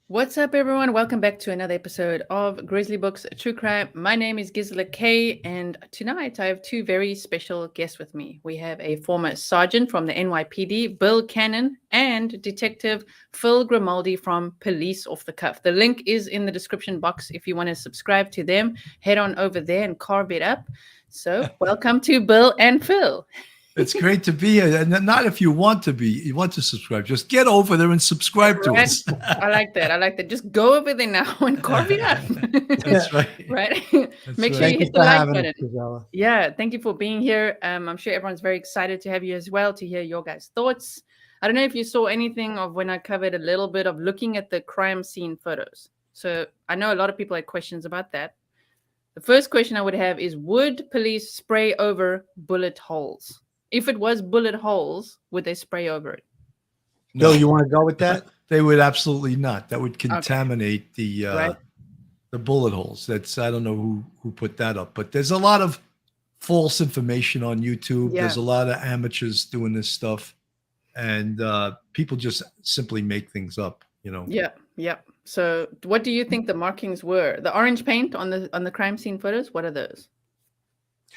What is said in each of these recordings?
What's up, everyone? Welcome back to another episode of Grizzly Books True Crime. My name is Gisela K, and tonight I have two very special guests with me. We have a former sergeant from the NYPD, Bill Cannon, and Detective Phil Grimaldi from Police Off the Cuff. The link is in the description box if you want to subscribe to them. Head on over there and carve it up. So, welcome to Bill and Phil. It's great to be here. And not if you want to subscribe. Just get over there and subscribe to us. I like that. Just go over there now and carve it up. That's right. Right? That's Make sure right. you hit the like button. Yeah, thank you for being here. I'm sure everyone's very excited to have you as well, to hear your guys' thoughts. I don't know if you saw anything of when I covered a little bit of looking at the crime scene photos. So I know a lot of people had questions about that. The first question I would have is, would police spray over bullet holes? If it was bullet holes, would they spray over it? No, you want to go with that? They would absolutely not. That would contaminate the bullet holes. I don't know who put that up, but there's a lot of false information on YouTube. Yeah. There's a lot of amateurs doing this stuff, and people just simply make things up. Yeah. So, what do you think the markings were? The orange paint on the crime scene photos. What are those?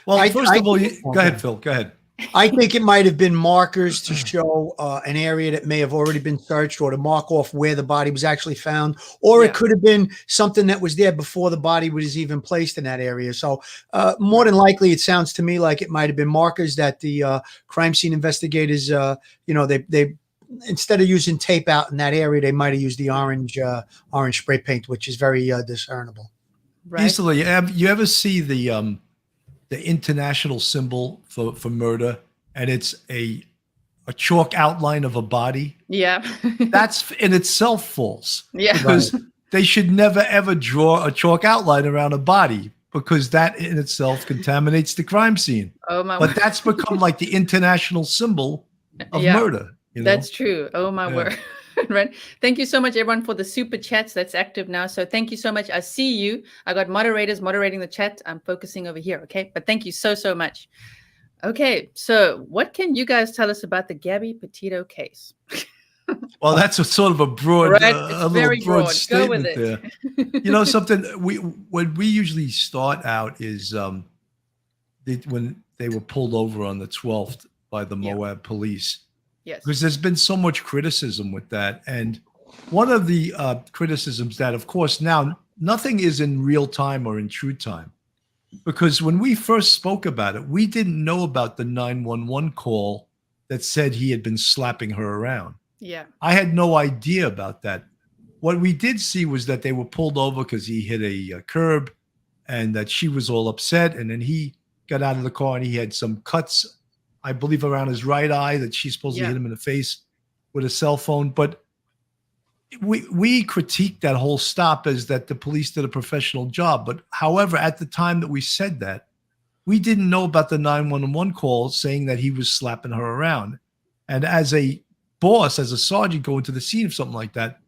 Well, first of all, go ahead, Phil. Go ahead. I think it might have been markers to show an area that may have already been searched, or to mark off where the body was actually found, or it could have been something that was there before the body was even placed in that area. So more than likely, it sounds to me like it might have been markers that the crime scene investigators, they instead of using tape out in that area, they might have used the orange spray paint, which is very discernible. Right. Easily. You ever see the international symbol for murder, and it's a chalk outline of a body? Yeah. That's in itself false. Yeah. Because they should never, ever draw a chalk outline around a body, because that in itself contaminates the crime scene. Oh, my But that's become like the international symbol of murder. That's true. Oh, my word. Right. Thank you so much, everyone, for the super chats. That's active now. So thank you so much. I see you. I got moderators moderating the chat. I'm focusing over here. Okay. But thank you so much. Okay. So what can you guys tell us about the Gabby Petito case? Well, that's a sort of a broad, a very broad statement. Go with it. You know, something when we usually start out is when they were pulled over on the 12th by the Moab police. Yes. Because there's been so much criticism with that. And one of the criticisms that, of course, now nothing is in real time or in true time. Because when we first spoke about it, we didn't know about the 911 call that said he had been slapping her around. Yeah. I had no idea about that. What we did see was that they were pulled over because he hit a curb, and that she was all upset. And then he got out of the car and he had some cuts, I believe, around his right eye, that she supposedly hit him in the face with a cell phone. But we critiqued that whole stop as that the police did a professional job. But however, at the time that we said that, we didn't know about the 911 call saying that he was slapping her around. And as a boss, as a sergeant going to the scene of something like that,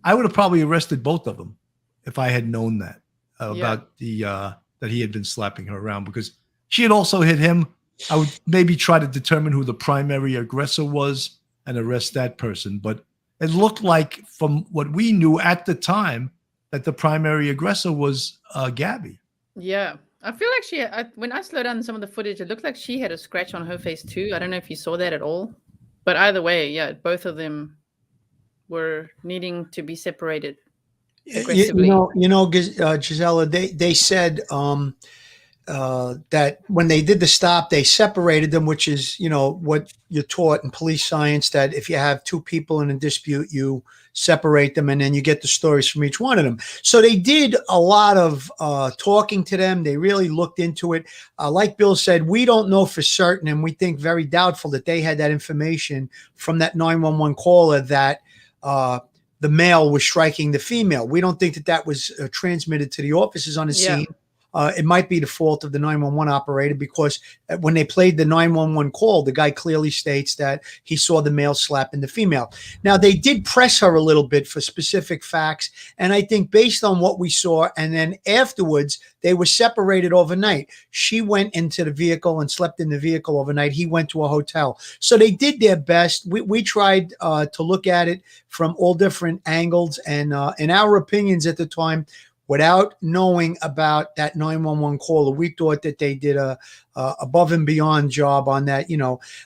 I would have probably arrested both of them if I had known that about that he had been slapping her around, because she had also hit him. I would maybe try to determine who the primary aggressor was and arrest that person. But it looked like, from what we knew at the time, that the primary aggressor was Gabby. Yeah. I feel like when I slowed down some of the footage, it looked like she had a scratch on her face too. I don't know if you saw that at all. But either way, both of them were needing to be separated aggressively. Gisela, they said that when they did the stop, they separated them, which is, what you're taught in police science, that if you have two people in a dispute, you separate them and then you get the stories from each one of them. So they did a lot of talking to them. They really looked into it. Like Bill said, we don't know for certain, and we think very doubtful that they had that information from that 911 caller that the male was striking the female. We don't think that was transmitted to the officers on the scene. it might be the fault of the 911 operator, because when they played the 911 call, the guy clearly states that he saw the male slapping the female. Now, they did press her a little bit for specific facts, and I think based on what we saw, and then afterwards, they were separated overnight. She went into the vehicle and slept in the vehicle overnight. He went to a hotel. So they did their best. We tried to look at it from all different angles, and in our opinions at the time, without knowing about that 911 caller, we thought that they did a above and beyond job on that.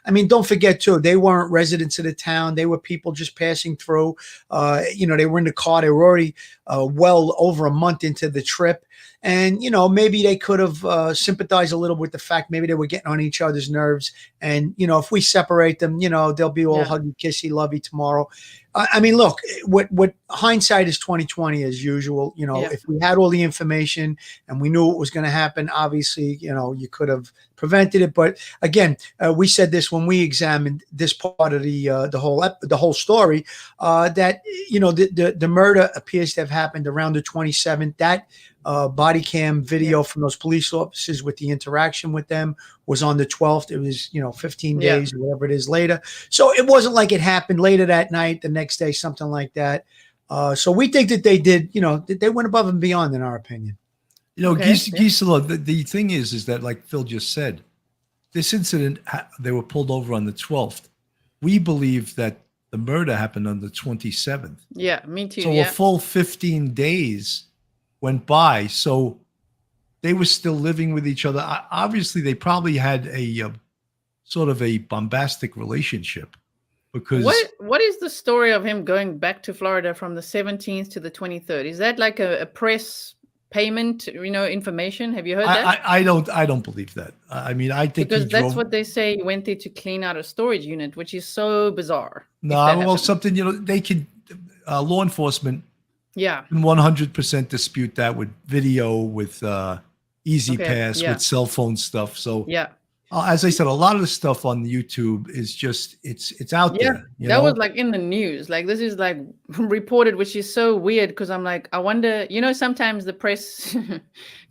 I mean, don't forget too, they weren't residents of the town. They were people just passing through. They were in the car. They were already well over a month into the trip. And, maybe they could have sympathized a little with the fact maybe they were getting on each other's nerves. And, if we separate them, they'll be all huggy, kissy, lovey tomorrow. I mean, look, what hindsight is 20/20 as usual. If we had all the information and we knew what was going to happen, obviously, you could have prevented it. But again, we said this when we examined this part of the whole story, that the murder appears to have happened around the 27th. That body cam video from those police officers with the interaction with them was on the 12th. It was 15 days or whatever it is later. So it wasn't like it happened later that night, the next day, something like that. So we think that they did, they went above and beyond in our opinion. Gisela, the thing is that, like Phil just said, this incident, they were pulled over on the 12th. We believe that the murder happened on the 27th. Yeah, me too. So a full 15 days went by. So they were still living with each other. Obviously, they probably had a sort of a bombastic relationship. Because what is the story of him going back to Florida from the 17th to the 23rd? Is that like a press payment, information? Have you heard that? I don't believe that. I mean, I think because that's what they say. He went there to clean out a storage unit, which is so bizarre. No, well, something they can law enforcement. Yeah, 100% dispute that with video, with Easy Pass, with cell phone stuff. So yeah. As I said, a lot of the stuff on YouTube is just it's out there. That was like in the news. Like this is like reported, which is so weird because I'm like, I wonder. Sometimes the press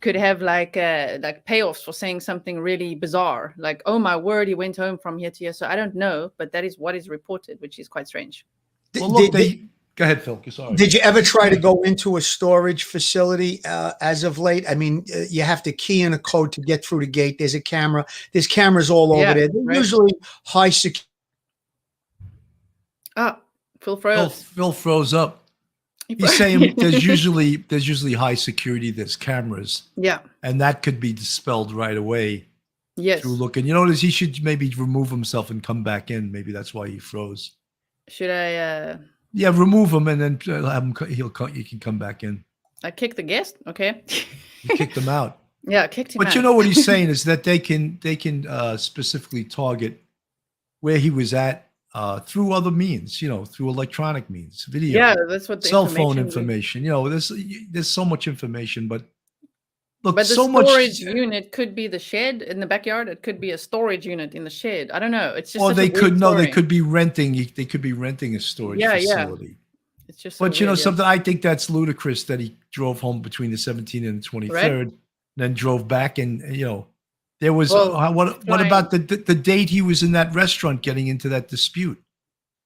could have like payoffs for saying something really bizarre, like, "Oh my word, he went home from here to here." So I don't know, but that is what is reported, which is quite strange. Well, look, go ahead, Phil. Sorry. Did you ever try to go into a storage facility as of late? I mean, you have to key in a code to get through the gate. There's a camera. There's cameras all over there. They're usually high security. Phil froze. Phil froze up. He's saying there's usually high security. There's cameras. Yeah. And that could be dispelled right away. Yes. Through looking. He should maybe remove himself and come back in. Maybe that's why he froze. Should I? Yeah, remove him and then have him. He can come back in. I kicked the guest. Okay. You kicked him out. Yeah, I kicked him out. But what he's saying is that they can specifically target where he was at through other means. Through electronic means, video. Yeah, that's what the cell phone information. There's so much information, but. Look, but the storage unit could be the shed in the backyard. It could be a storage unit in the shed. I don't know. It's just. Or they could They could be renting. They could be renting a storage facility. Yeah. It's just. But something I think that's ludicrous that he drove home between the 17th and the 23rd, then drove back, and there was what about the date he was in that restaurant getting into that dispute?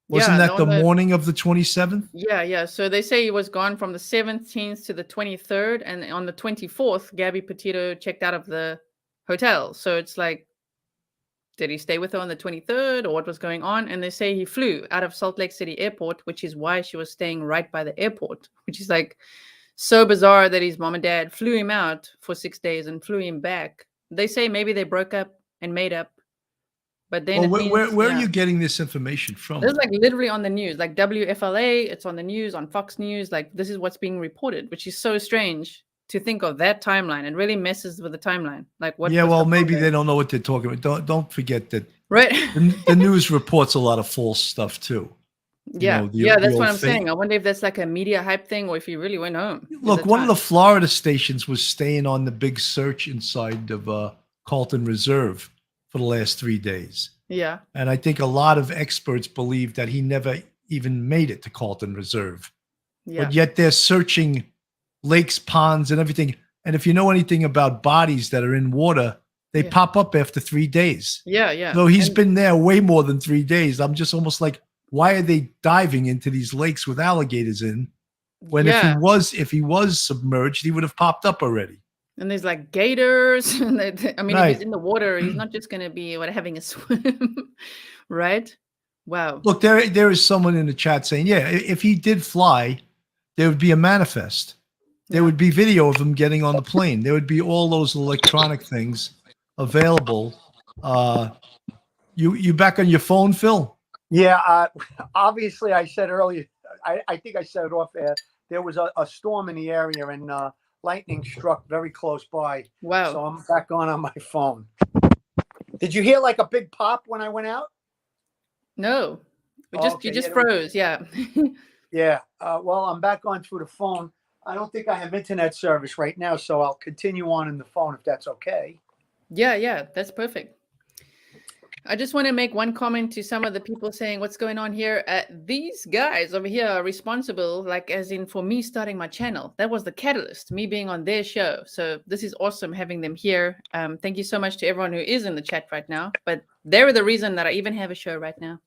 Wasn't that the morning of the 27th? Yeah. So they say he was gone from the 17th to the 23rd. And on the 24th, Gabby Petito checked out of the hotel. So it's like, did he stay with her on the 23rd or what was going on? And they say he flew out of Salt Lake City Airport, which is why she was staying right by the airport, which is like so bizarre that his mom and dad flew him out for 6 days and flew him back. They say maybe they broke up and made up. But then where are you getting this information from? It's like literally on the news, like WFLA. It's on the news, on Fox News. Like this is what's being reported, which is so strange to think of that timeline. It really messes with the timeline. Like what? Yeah, well, maybe they don't know what they're talking about. Don't forget that. Right. the news reports a lot of false stuff too. Yeah, that's what I'm saying. I wonder if that's like a media hype thing or if he really went home. Look, one of the Florida stations was staying on the big search inside of Carlton Reserve for the last 3 days. Yeah. And I think a lot of experts believe that he never even made it to Carlton Reserve. Yeah. But yet they're searching lakes, ponds, and everything. And if you know anything about bodies that are in water, they pop up after 3 days. Yeah, yeah. So he's been there way more than 3 days. I'm just almost like, why are they diving into these lakes with alligators in? When if he was submerged, he would have popped up already. And there's like gators. And I mean, Right. if he's in the water, he's not just going to be having a swim, right? Wow. Look, there is someone in the chat saying, yeah, if he did fly, there would be a manifest. There would be video of him getting on the plane. There would be all those electronic things available. You back on your phone, Phil? Yeah. Obviously, I said earlier, I think I said it off air. There was a storm in the area and lightning struck very close by. Wow. So I'm back on my phone. Did you hear like a big pop when I went out? No. You just froze. Yeah. Yeah. Well, I'm back on through the phone. I don't think I have internet service right now, so I'll continue on in the phone if that's okay. Yeah, that's perfect. I just want to make one comment to some of the people saying what's going on here. These guys over here are responsible, like as in for me starting my channel. That was the catalyst, me being on their show. So this is awesome having them here. Thank you so much to everyone who is in the chat right now. But they're the reason that I even have a show right now.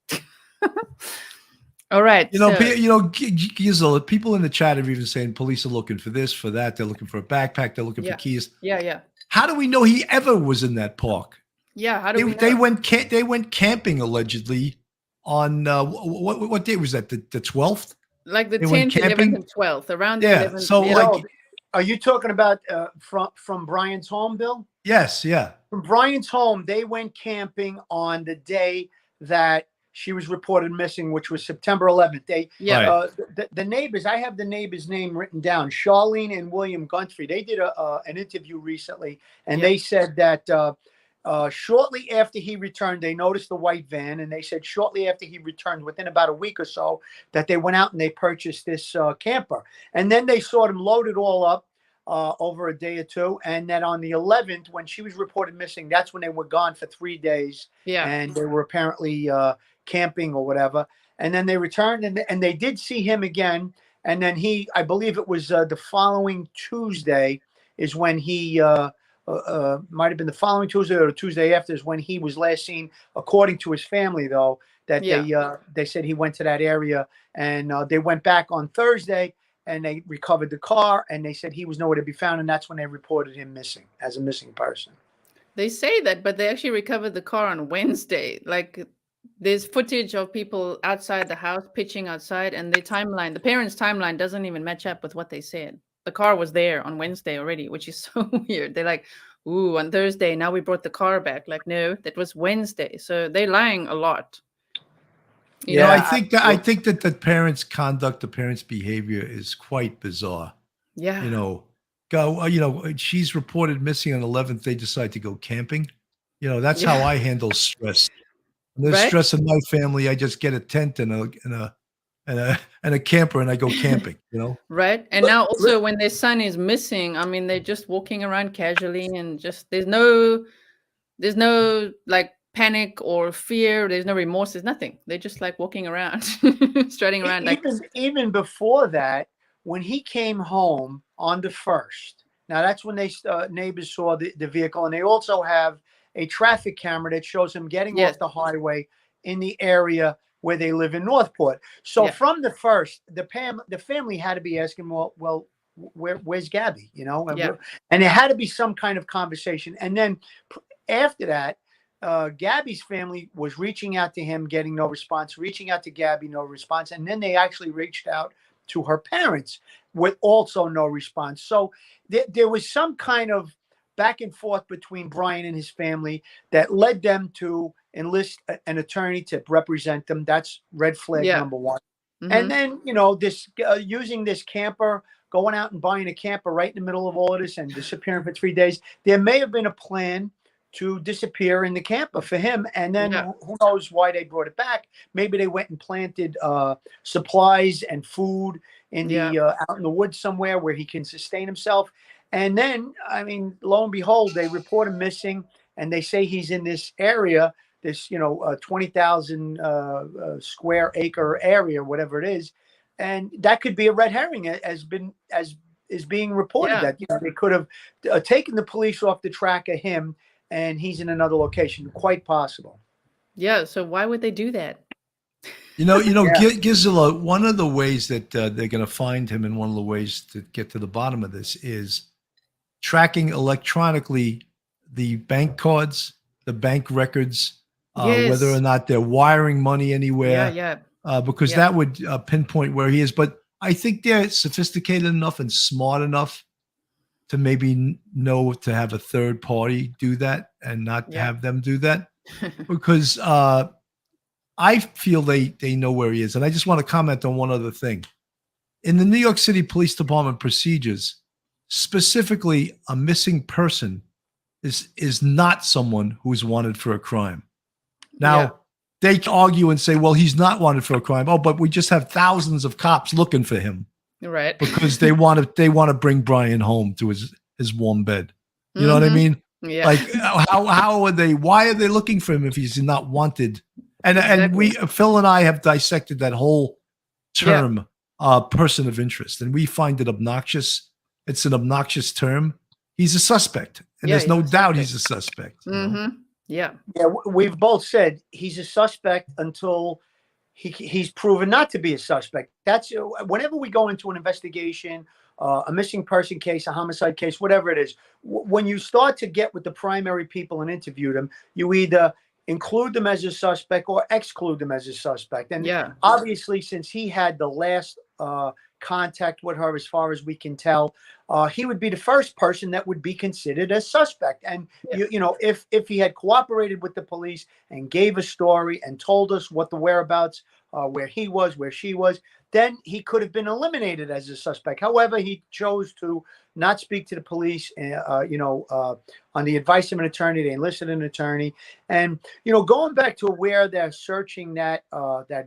All right. Gisela, people in the chat are even saying police are looking for this, for that. They're looking for a backpack. They're looking for keys. Yeah. How do we know he ever was in that park? Yeah, how do we know? They went camping allegedly on what day was that? The 12th? Like the 10th, 11th, and 12th, around the 11th. So like, are you talking about from Brian's home, Bill? Yes, yeah. From Brian's home, they went camping on the day that she was reported missing, which was September 11th. The neighbors, I have the neighbor's name written down, Charlene and William Guntry. They did an interview recently, and they said that shortly after he returned, they noticed the white van, and they said shortly after he returned, within about a week or so, that they went out and they purchased this camper. And then they saw them load it all up over a day or two. And then on the 11th, when she was reported missing, that's when they were gone for 3 days. Yeah. And they were apparently camping or whatever. And then they returned and they did see him again. And then I believe it was the following Tuesday is when he might have been the following Tuesday or the Tuesday after is when he was last seen, according to his family, though, that they said he went to that area. And they went back on Thursday and they recovered the car, and they said he was nowhere to be found. And that's when they reported him missing as a missing person. They say that, but they actually recovered the car on Wednesday. Like, there's footage of people outside the house pitching outside, and the parents' timeline doesn't even match up with what they said. The car was there on Wednesday already, which is so weird. They're like, ooh, on Thursday, now we brought the car back. Like, no, that was Wednesday. So they're lying a lot. I think that the parents' conduct, the parents' behavior is quite bizarre. Yeah. She's reported missing on 11th. They decide to go camping. That's how I handle stress. When there's stress in my family, I just get a tent and a camper and I go camping, Right. And now also when their son is missing, I mean, they're just walking around casually and just there's no like panic or fear. There's no remorse. There's nothing. They're just like walking around, strutting around. Even before that, when he came home on the 1st, now that's when they neighbors saw the vehicle, and they also have a traffic camera that shows him getting off the highway in the area where they live in Northport. So from the 1st, the family had to be asking, well, where's Gabby? And there had to be some kind of conversation. And then after that, Gabby's family was reaching out to him, getting no response, reaching out to Gabby, no response. And then they actually reached out to her parents with also no response. So there was some kind of back and forth between Brian and his family that led them to enlist an attorney to represent them. That's red flag number one. Mm-hmm. And then, this using this camper, going out and buying a camper right in the middle of all of this and disappearing for 3 days. There may have been a plan to disappear in the camper for him. And then who knows why they brought it back. Maybe they went and planted supplies and food in the out in the woods somewhere where he can sustain himself. And then, I mean, lo and behold, they report him missing, and they say he's in this area, this 20,000 square acre area, whatever it is, and that could be a red herring, as is being reported Yeah. that they could have taken the police off the track of him, and he's in another location. Quite possible. Yeah. So why would they do that? Gisela, one of the ways that they're going to find him, and one of the ways to get to the bottom of this is tracking electronically the bank cards, the bank records, whether or not they're wiring money anywhere. Because that would pinpoint where he is. But I think they're sophisticated enough and smart enough to maybe know to have a third party do that and not have them do that. Because I feel they know where he is. And I just want to comment on one other thing. In the New York City Police Department procedures, specifically a missing person is not someone who's wanted for a crime. Now, they argue and say, well, he's not wanted for a crime. Oh, but we just have thousands of cops looking for him. Right. Because they want to bring Brian home to his warm bed. You know what I mean? Yeah. Like how are they, why are they looking for him if he's not wanted? And Phil and I have dissected that whole term, person of interest, and we find it obnoxious. It's an obnoxious term. He's a suspect, and there's no doubt he's a suspect. Yeah, we've both said he's a suspect until he's proven not to be a suspect. That's whenever we go into an investigation, a missing person case, a homicide case, whatever it is, when you start to get with the primary people and interview them, you either include them as a suspect or exclude them as a suspect. And obviously, since he had the last contact with her, as far as we can tell, he would be the first person that would be considered a suspect. And if he had cooperated with the police and gave a story and told us what the whereabouts, where he was, where she was, then he could have been eliminated as a suspect. However, he chose to not speak to the police, on the advice of an attorney. They enlisted an attorney. And, going back to where they're searching that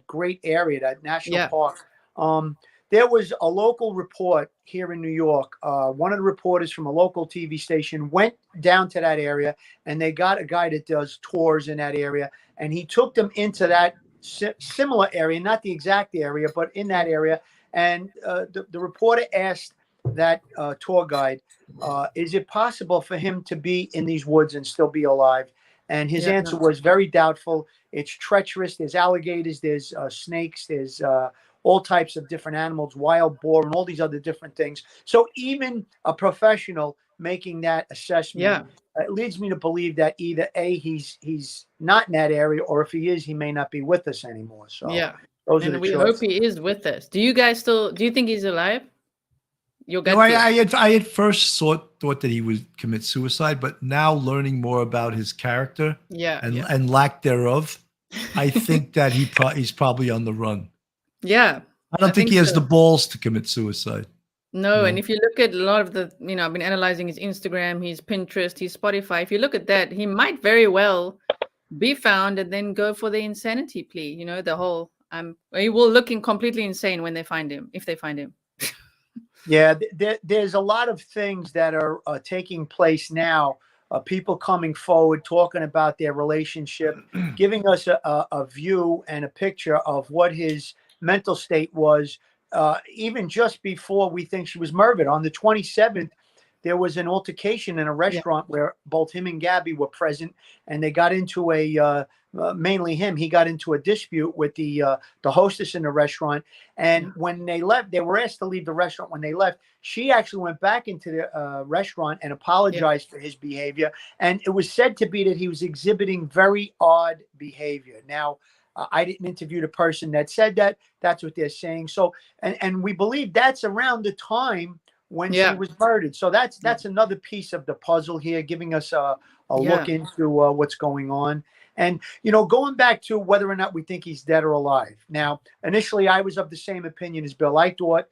great area, that national park, there was a local report here in New York. One of the reporters from a local TV station went down to that area, and they got a guy that does tours in that area, and he took them into that similar area, not the exact area, but in that area. And the reporter asked that tour guide, is it possible for him to be in these woods and still be alive? And his answer was very doubtful. It's treacherous. There's alligators, there's snakes, there's all types of different animals, wild boar, and all these other different things. So even a professional making that assessment, it leads me to believe that either A, he's not in that area, or if he is, he may not be with us anymore. So and we hope he is with us. Do you guys do you think he's alive? I at first thought that he would commit suicide, but now learning more about his character and lack thereof, I think that he's probably on the run. Yeah. I don't think he has the balls to commit suicide. No, and if you look at a lot of the, I've been analyzing his Instagram, his Pinterest, his Spotify. If you look at that, he might very well be found and then go for the insanity plea. The whole, he will looking completely insane when they find him, if they find him. Yeah, there's a lot of things that are taking place now. People coming forward, talking about their relationship, giving us a view and a picture of what his mental state was, even just before we think she was murdered. On the 27th, there was an altercation in a restaurant where both him and Gabby were present, and they got into mainly him. He got into a dispute with the hostess in the restaurant. And when they left, they were asked to leave the restaurant. When they left, she actually went back into the restaurant and apologized for his behavior. And it was said to be that he was exhibiting very odd behavior. Now, I didn't interview the person that said that. That's what they're saying. So, and we believe that's around the time when she was murdered. So that's another piece of the puzzle here, giving us a look into what's going on. And, going back to whether or not we think he's dead or alive. Now, initially, I was of the same opinion as Bill. I thought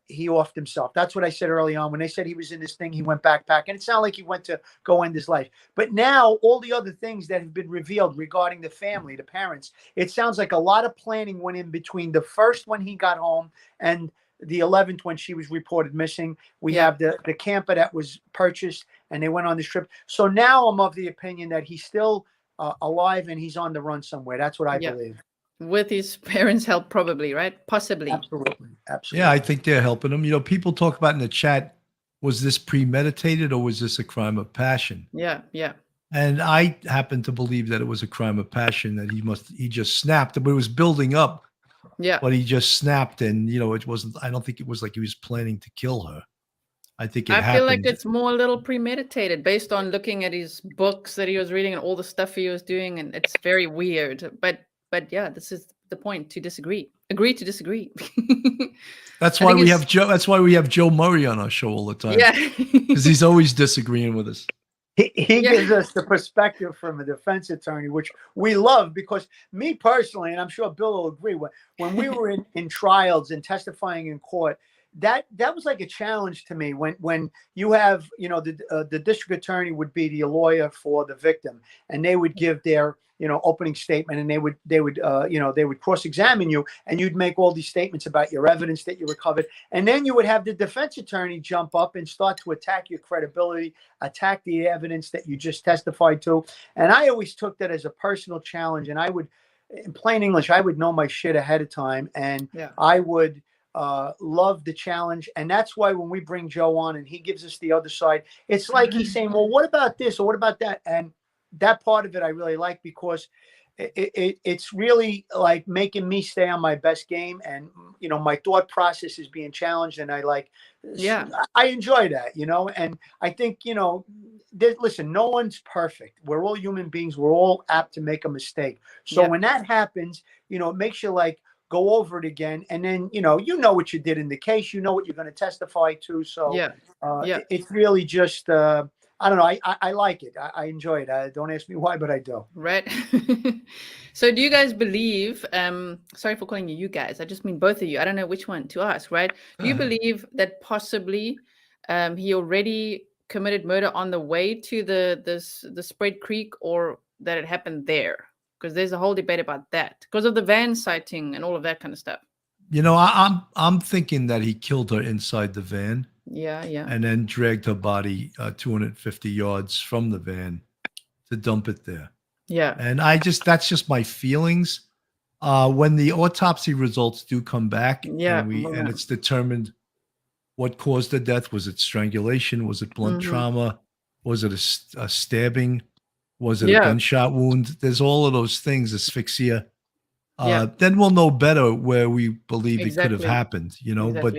he offed himself. That's what I said early on. When they said he was in this thing, he went backpack. And it sounded like he went to go end his life. But now, all the other things that have been revealed regarding the family, the parents, it sounds like a lot of planning went in between the first when he got home and the 11th when she was reported missing. We have the camper that was purchased, and they went on this trip. So now I'm of the opinion that he's still alive and he's on the run somewhere. That's what I believe. with his parents' help, probably, right? Possibly. Absolutely. Yeah, I think they're helping him. You know, people talk about in the chat, was this premeditated or was this a crime of passion? Yeah, yeah. And I happen to believe that it was a crime of passion, that he just snapped, but it was building up, Yeah. but he just snapped. And, you know, I don't think it was like he was planning to kill her. I think it happened. I feel like it's more a little premeditated based on looking at his books that he was reading and all the stuff he was doing. And it's very weird. But yeah, this is the point, to disagree. Agree to disagree. That's why we have Joe. That's why we have Joe Murray on our show all the time. Yeah. Because he's always disagreeing with us. He gives us the perspective from a defense attorney, which we love, because me personally, and I'm sure Bill will agree, when we were in trials and testifying in court, that was like a challenge to me. When you have, you know, the district attorney would be the lawyer for the victim, and they would give their, you know, opening statement, and they would cross-examine you, and you'd make all these statements about your evidence that you recovered, and then you would have the defense attorney jump up and start to attack your credibility, attack the evidence that you just testified to. And I always took that as a personal challenge, and I would, in plain English, I would know my shit ahead of time, and I would love the challenge. And that's why when we bring Joe on and he gives us the other side, it's like he's saying, well, what about this or what about that? And that part of it I really like, because it's really like making me stay on my best game, and, you know, my thought process is being challenged, and I enjoy that, you know. And I think, you know, listen, no one's perfect. We're all human beings. We're all apt to make a mistake. So when that happens, you know, it makes you like go over it again, and then you know what you did in the case, you know what you're going to testify to. So it's really just I don't know. I like it. I enjoy it. Don't ask me why, but I do. Right. So do you guys believe, sorry for calling you guys, I just mean both of you. I don't know which one to ask, right? Do you believe that possibly he already committed murder on the way to the Spread Creek, or that it happened there? Because there's a whole debate about that because of the van sighting and all of that kind of stuff. You know, I'm thinking that he killed her inside the van. Yeah. And then dragged her body 250 yards from the van to dump it there. Yeah. And that's just my feelings. When the autopsy results do come back, and it's determined what caused the death. Was it strangulation? Was it blunt trauma? Was it a stabbing? Was it a gunshot wound? There's all of those things, asphyxia. Then we'll know better where we believe it could have happened, you know. But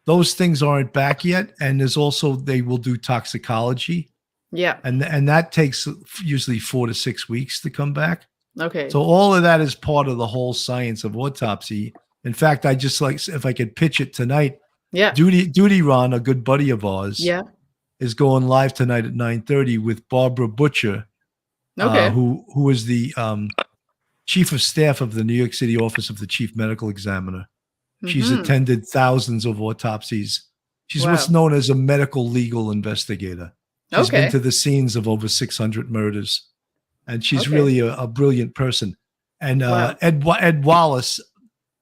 those things aren't back yet. And there's also, they will do toxicology. Yeah. And that takes usually 4 to 6 weeks to come back. Okay. So all of that is part of the whole science of autopsy. In fact, I just like, if I could pitch it tonight. Yeah. Duty Ron, a good buddy of ours, is going live tonight at 9:30 with Barbara Butcher, who is the chief of staff of the New York City Office of the Chief Medical Examiner. She's attended thousands of autopsies. She's what's known as a medical legal investigator. She's been to the scenes of over 600 murders. And she's really a brilliant person. And Ed Wallace,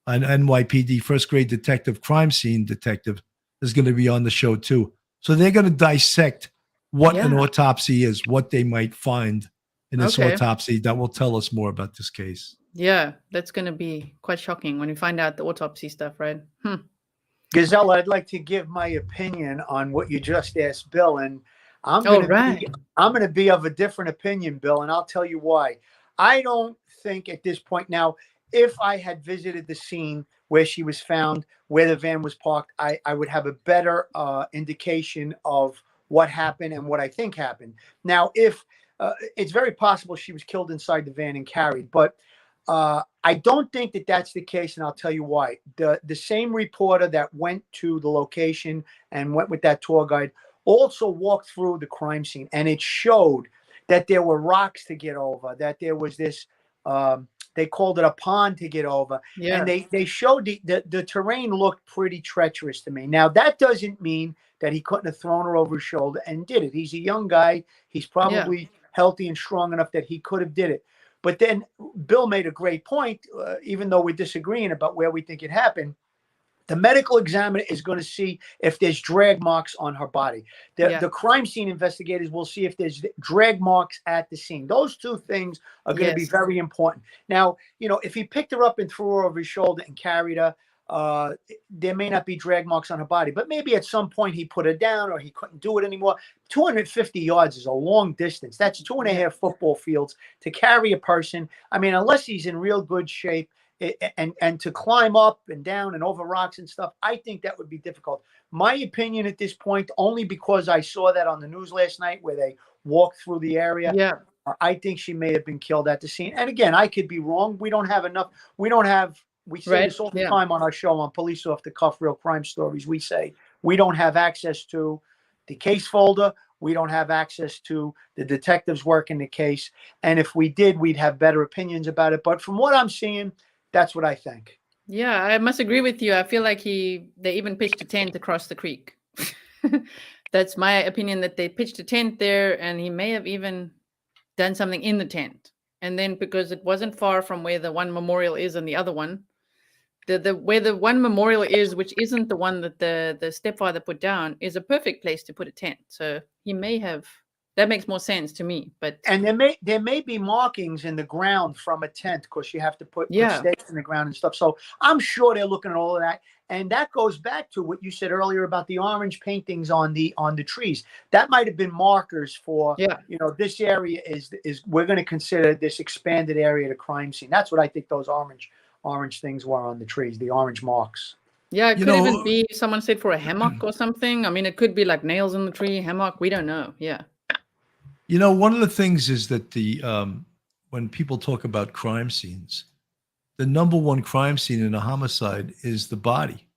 an NYPD first grade detective, crime scene detective, is going to be on the show too. So they're going to dissect what an autopsy is, what they might find in this autopsy that will tell us more about this case. Yeah, that's going to be quite shocking when you find out the autopsy stuff, right? Gisela, I'd like to give my opinion on what you just asked Bill, and I'm going to be of a different opinion, Bill, and I'll tell you why. I don't think at this point now, if I had visited the scene where she was found, where the van was parked, I would have a better indication of what happened and what I think happened. Now, if it's very possible she was killed inside the van and carried, but I don't think that that's the case, and I'll tell you why. The same reporter that went to the location and went with that tour guide also walked through the crime scene, and it showed that there were rocks to get over, that there was this, they called it a pond to get over. Yeah. And they showed the terrain looked pretty treacherous to me. Now, that doesn't mean that he couldn't have thrown her over his shoulder and did it. He's a young guy. He's probably healthy and strong enough that he could have did it. But then Bill made a great point, even though we're disagreeing about where we think it happened. The medical examiner is going to see if there's drag marks on her body. The crime scene investigators will see if there's drag marks at the scene. Those two things are going to be very important. Now, if he picked her up and threw her over his shoulder and carried her, there may not be drag marks on her body, but maybe at some point he put her down or he couldn't do it anymore. 250 yards is a long distance. That's 2.5 football fields to carry a person. I mean, unless he's in real good shape, and to climb up and down and over rocks and stuff, I think that would be difficult. My opinion at this point, only because I saw that on the news last night where they walked through the area. Yeah. I think she may have been killed at the scene. And again, I could be wrong. We don't have enough. We say this all the time on our show on Police Off the Cuff Real Crime Stories. We say we don't have access to the case folder. We don't have access to the detectives working the case. And if we did, we'd have better opinions about it. But from what I'm seeing, that's what I think. Yeah, I must agree with you. I feel like they even pitched a tent across the creek. That's my opinion, that they pitched a tent there and he may have even done something in the tent. And then because it wasn't far from where the one memorial is and the other one, where the one memorial is, which isn't the one that the stepfather put down, is a perfect place to put a tent. So he may have. That makes more sense to me. And there may be markings in the ground from a tent because you have to put stakes in the ground and stuff. So I'm sure they're looking at all of that. And that goes back to what you said earlier about the orange paintings on the trees. That might have been markers for, this area is we're going to consider this expanded area the crime scene. That's what I think those orange things were on the trees, the orange marks. Yeah, it could even be, someone said, for a hammock or something. I mean, it could be like nails in the tree, hammock. We don't know. Yeah. One of the things is that when people talk about crime scenes, the number one crime scene in a homicide is the body.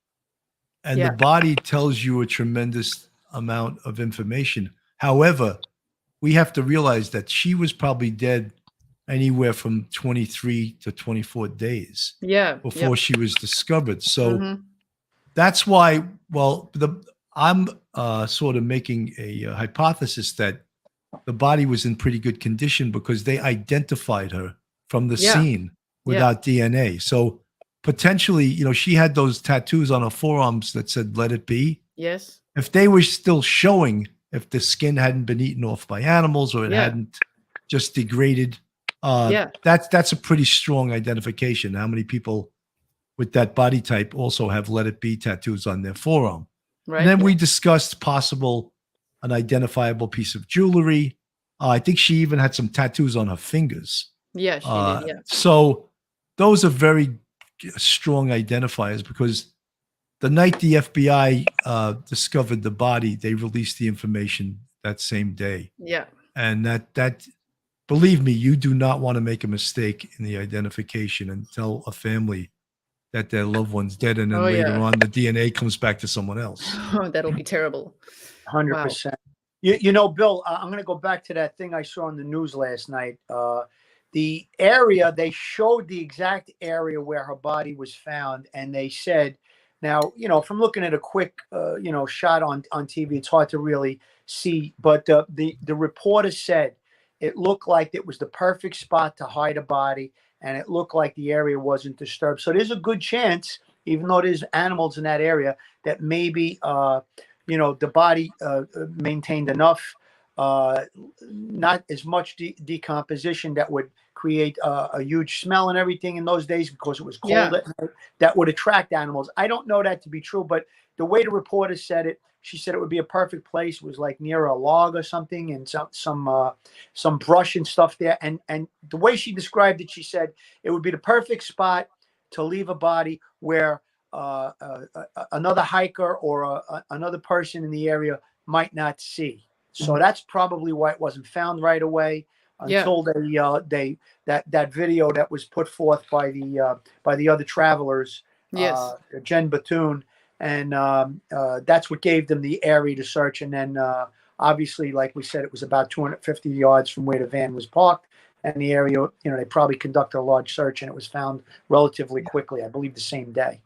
And the body tells you a tremendous amount of information. However, we have to realize that she was probably dead anywhere from 23 to 24 days before she was discovered. So that's why, I'm sort of making a hypothesis that the body was in pretty good condition because they identified her from the scene without DNA. So potentially, she had those tattoos on her forearms that said, "Let it be." Yes. If they were still showing, if the skin hadn't been eaten off by animals or it hadn't just degraded, that's a pretty strong identification. How many people with that body type also have "Let it be" tattoos on their forearm? Right. And then we discussed an identifiable piece of jewelry. I think she even had some tattoos on her fingers. Yeah, she did. Yeah. So those are very strong identifiers because the night the FBI discovered the body, they released the information that same day. Yeah. And that believe me, you do not want to make a mistake in the identification and tell a family that their loved one's dead, and then later on the DNA comes back to someone else. Oh, that'll be terrible. 100%. Wow. Bill, I'm going to go back to that thing I saw on the news last night. The area, they showed the exact area where her body was found. And they said, now, from looking at a quick, shot on TV, it's hard to really see. But the reporter said it looked like it was the perfect spot to hide a body. And it looked like the area wasn't disturbed. So there's a good chance, even though there's animals in that area, that maybe the body maintained enough, not as much decomposition that would create a huge smell and everything in those days because it was cold at night, that would attract animals. I don't know that to be true, but the way the reporter said it, she said it would be a perfect place. It was like near a log or something and some brush and stuff there. And the way she described it, she said it would be the perfect spot to leave a body where another hiker or another person in the area might not see. So that's probably why it wasn't found right away until that video that was put forth by the other travelers, Jen Batoon, and that's what gave them the area to search. And then obviously, like we said, it was about 250 yards from where the van was parked. And the area, they probably conducted a large search, and it was found relatively quickly, I believe the same day.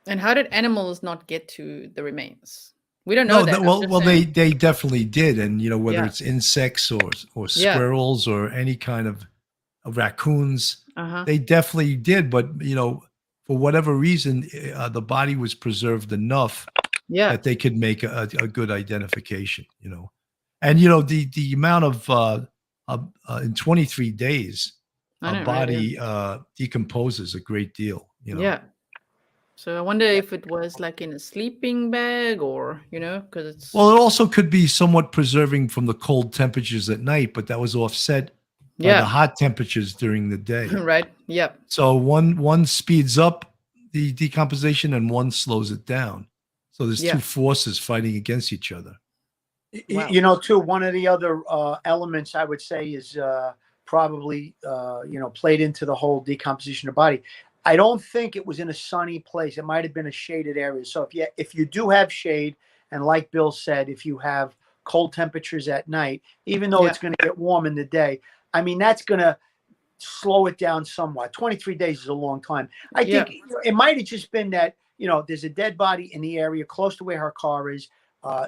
And how did animals not get to the remains? We don't know that. Well, they definitely did. And, whether it's insects or squirrels or any kind of raccoons, they definitely did. But, for whatever reason, the body was preserved enough that they could make a good identification, you know. And, you know, the amount of in 23 days, a body decomposes a great deal, you know. Yeah. So I wonder if it was like in a sleeping bag or, you know, because it's... Well, it also could be somewhat preserving from the cold temperatures at night, but that was offset by the hot temperatures during the day. Right. Yep. So one speeds up the decomposition and one slows it down. So there's two forces fighting against each other. Wow. You know, too, one of the other elements I would say is probably, you know, played into the whole decomposition of body. I don't think it was in a sunny place. It might have been a shaded area. So if you do have shade, and like Bill said, if you have cold temperatures at night, even though it's going to get warm in the day, I mean, that's going to slow it down somewhat. 23 days is a long time. I think it might have just been that, you know, there's a dead body in the area close to where her car is.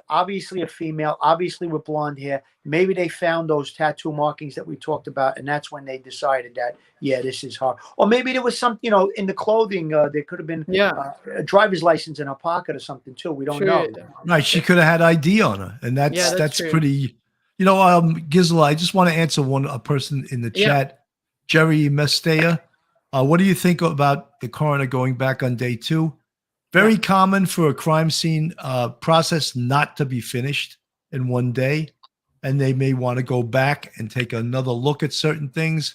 Obviously a female, obviously with blonde hair. Maybe they found those tattoo markings that we talked about, and that's when they decided that, this is her. Or maybe there was some, you know, in the clothing, there could have been a driver's license in her pocket or something too. We don't know. Right, she could have had ID on her, and that's pretty. You know, Gisela, I just want to answer a person in the chat, Jerry Mestea. What do you think about the coroner going back on day 2? Very common for a crime scene process not to be finished in one day, and they may want to go back and take another look at certain things.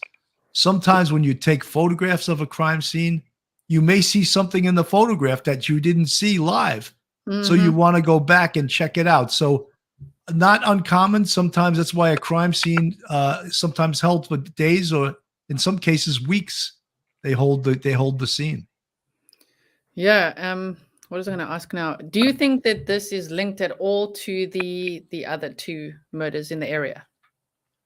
Sometimes when you take photographs of a crime scene, you may see something in the photograph that you didn't see live. So you want to go back and check it out. So not uncommon. Sometimes that's why a crime scene sometimes held for days, or in some cases weeks. They hold the scene. Yeah. What was I going to ask now? Do you think that this is linked at all to the other 2 murders in the area?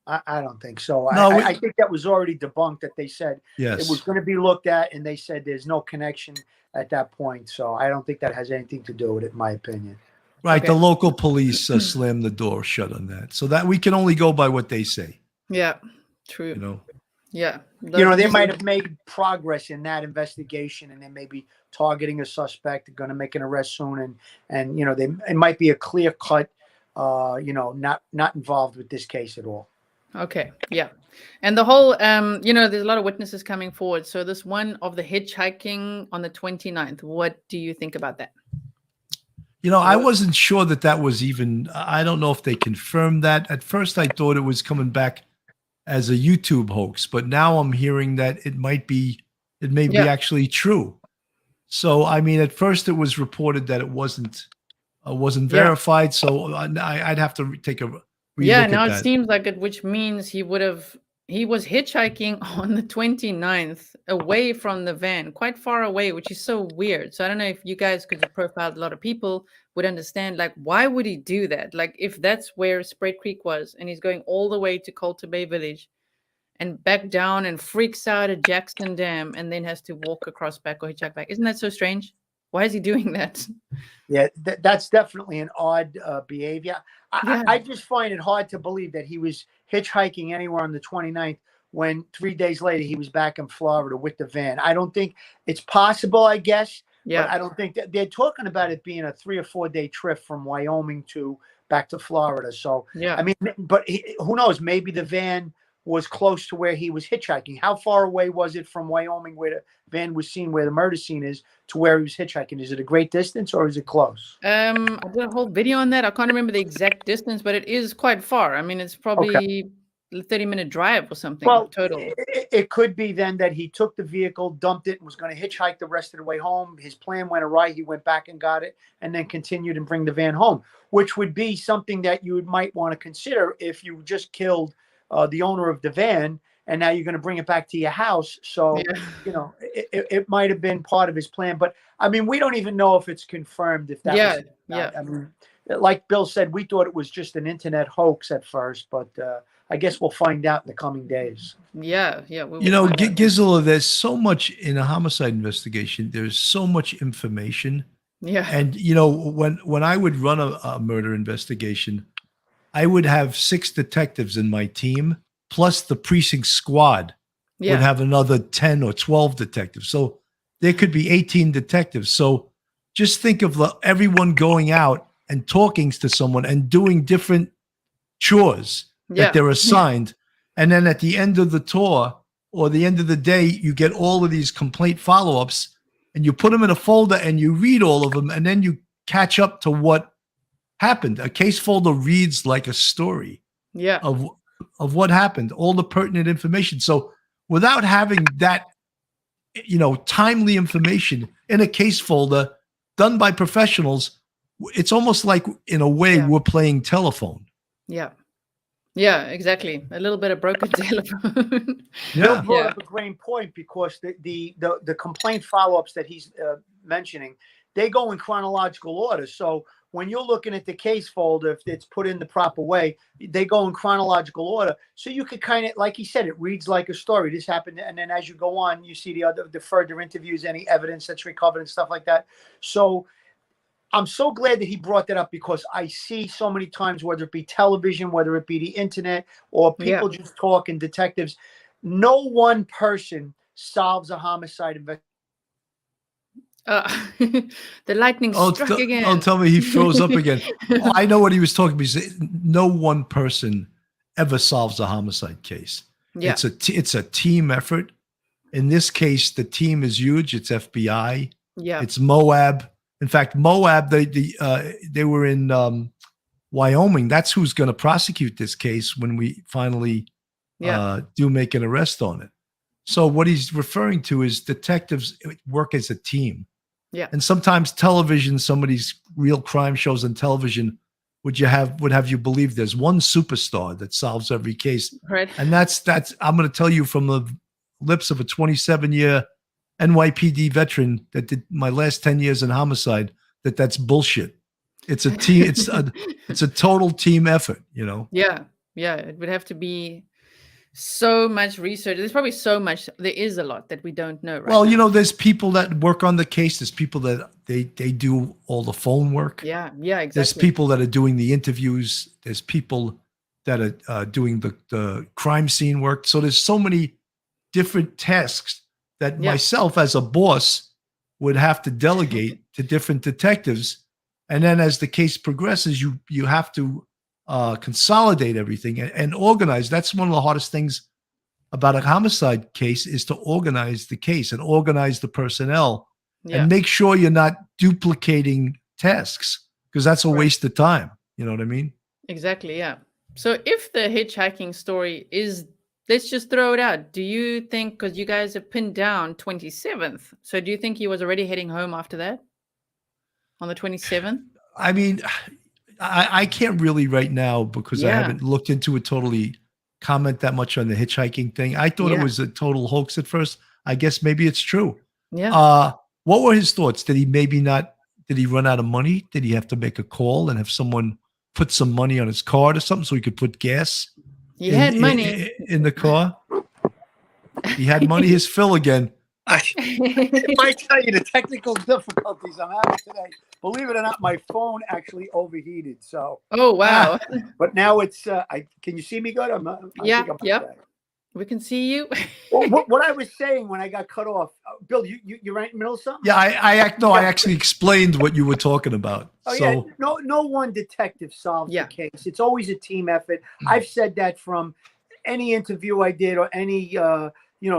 I don't think so. No, I think that was already debunked, that they said it was going to be looked at, and they said there's no connection at that point. So I don't think that has anything to do with it, in my opinion. Right. Okay. The local police slammed the door shut on that. So that we can only go by what they say. Yeah. True. You know? Yeah. You know, they might have made progress in that investigation, and they may be targeting a suspect. They're going to make an arrest soon. And you know, it might be a clear cut, you know, not involved with this case at all. Okay. Yeah. And the whole, you know, there's a lot of witnesses coming forward. So this one of the hitchhiking on the 29th, what do you think about that? You know, I wasn't sure that was even, I don't know if they confirmed that. At first, I thought it was coming back as a YouTube hoax, but now I'm hearing that it may be actually true. So, I mean, at first it was reported that it wasn't verified. So I'd have to take a relook now at that. It seems like it, which means he was hitchhiking on the 29th away from the van, quite far away, which is so weird. So I don't know if you guys, because you profiled a lot of people, would understand, like, why would he do that? Like, if that's where Spread Creek was and he's going all the way to Colter Bay Village and back down and freaks out at Jackson Dam and then has to walk across back or hitchhike back. Isn't that so strange? Why is he doing that? Yeah, that's definitely an odd behavior. I just find it hard to believe that he was hitchhiking anywhere on the 29th when 3 days later he was back in Florida with the van. I don't think it's possible, I guess. Yeah. But I don't think they're talking about it being a 3 or 4 day trip from Wyoming to back to Florida. So, yeah, I mean, but who knows? Maybe the van was close to where he was hitchhiking. How far away was it from Wyoming, where the van was seen, where the murder scene is, to where he was hitchhiking? Is it a great distance or is it close? I did a whole video on that. I can't remember the exact distance, but it is quite far. I mean, it's probably a 30-minute drive or something. Well, total. It could be then that he took the vehicle, dumped it, and was going to hitchhike the rest of the way home. His plan went awry. He went back and got it, and then continued and bring the van home, which would be something that you might want to consider if you just killed the owner of the van, and now you're going to bring it back to your house. So, you know, it might have been part of his plan. But, I mean, we don't even know if it's confirmed if that was. I mean, like Bill said, we thought it was just an internet hoax at first, but I guess we'll find out in the coming days. Yeah. You know, Gisela, there's so much in a homicide investigation. There's so much information. Yeah. And, you know, when I would run a murder investigation, I would have 6 detectives in my team, plus the precinct squad would have another 10 or 12 detectives. So there could be 18 detectives. So just think of everyone going out and talking to someone and doing different chores that they're assigned. And then at the end of the tour or the end of the day, you get all of these complaint follow-ups and you put them in a folder and you read all of them. And then you catch up to what happened. A case folder reads like a story of what happened, all the pertinent information. So without having that, timely information in a case folder done by professionals, it's almost like in a way we're playing telephone. Yeah, exactly. A little bit of broken telephone. Bill brought up a great point, because the complaint follow-ups that he's mentioning, they go in chronological order. So when you're looking at the case folder, if it's put in the proper way, they go in chronological order. So you could kind of, like he said, it reads like a story. This happened. And then as you go on, you see the further interviews, any evidence that's recovered and stuff like that. So I'm so glad that he brought that up, because I see so many times, whether it be television, whether it be the internet, or people just talking, detectives, no one person solves a homicide investigation. The lightning struck again. Don't tell me he froze up again. I know what he was talking about. No one person ever solves a homicide case. Yeah. It's a team effort. In this case, the team is huge. It's FBI. Yeah. It's Moab. In fact, Moab, they were in Wyoming. That's who's going to prosecute this case when we finally do make an arrest on it. So what he's referring to is detectives work as a team. Yeah. And sometimes television, some of these real crime shows on television would have you believe there's one superstar that solves every case. Right. And that's I'm going to tell you from the lips of a 27-year NYPD veteran that did my last 10 years in homicide, that's bullshit. It's a team. It's a total team effort, Yeah. Yeah. It would have to be so much research. There's probably so much. There is a lot that we don't know. Right. Well, there's people that work on the case. There's people that they do all the phone work. Yeah. Yeah. Exactly. There's people that are doing the interviews. There's people that are doing the crime scene work. So there's so many different tasks that myself as a boss would have to delegate to different detectives. And then as the case progresses, you have to consolidate everything and organize. That's one of the hardest things about a homicide case, is to organize the case and organize the personnel and make sure you're not duplicating tasks, because that's a waste of time. You know what I mean? Exactly. Yeah. So if the hitchhiking story is, let's just throw it out. Do you think, because you guys have pinned down 27th, so do you think he was already heading home after that on the 27th? I mean, I can't really right now, because I haven't looked into it totally, comment that much on the hitchhiking thing. I thought it was a total hoax at first. I guess maybe it's true. Yeah. What were his thoughts? Did he run out of money? Did he have to make a call and have someone put some money on his card or something so he could put gas? He had money in the car. He had money. His Phil again. If I tell you the technical difficulties I'm having today, believe it or not, my phone actually overheated. So. Oh wow! But now it's. Can you see me good? Yep. We can see you. Well, what I was saying when I got cut off, Bill, you're right in the middle of something. Yeah, I actually explained what you were talking about. Oh yeah, no one detective solves the case. It's always a team effort. I've said that from any interview I did, or any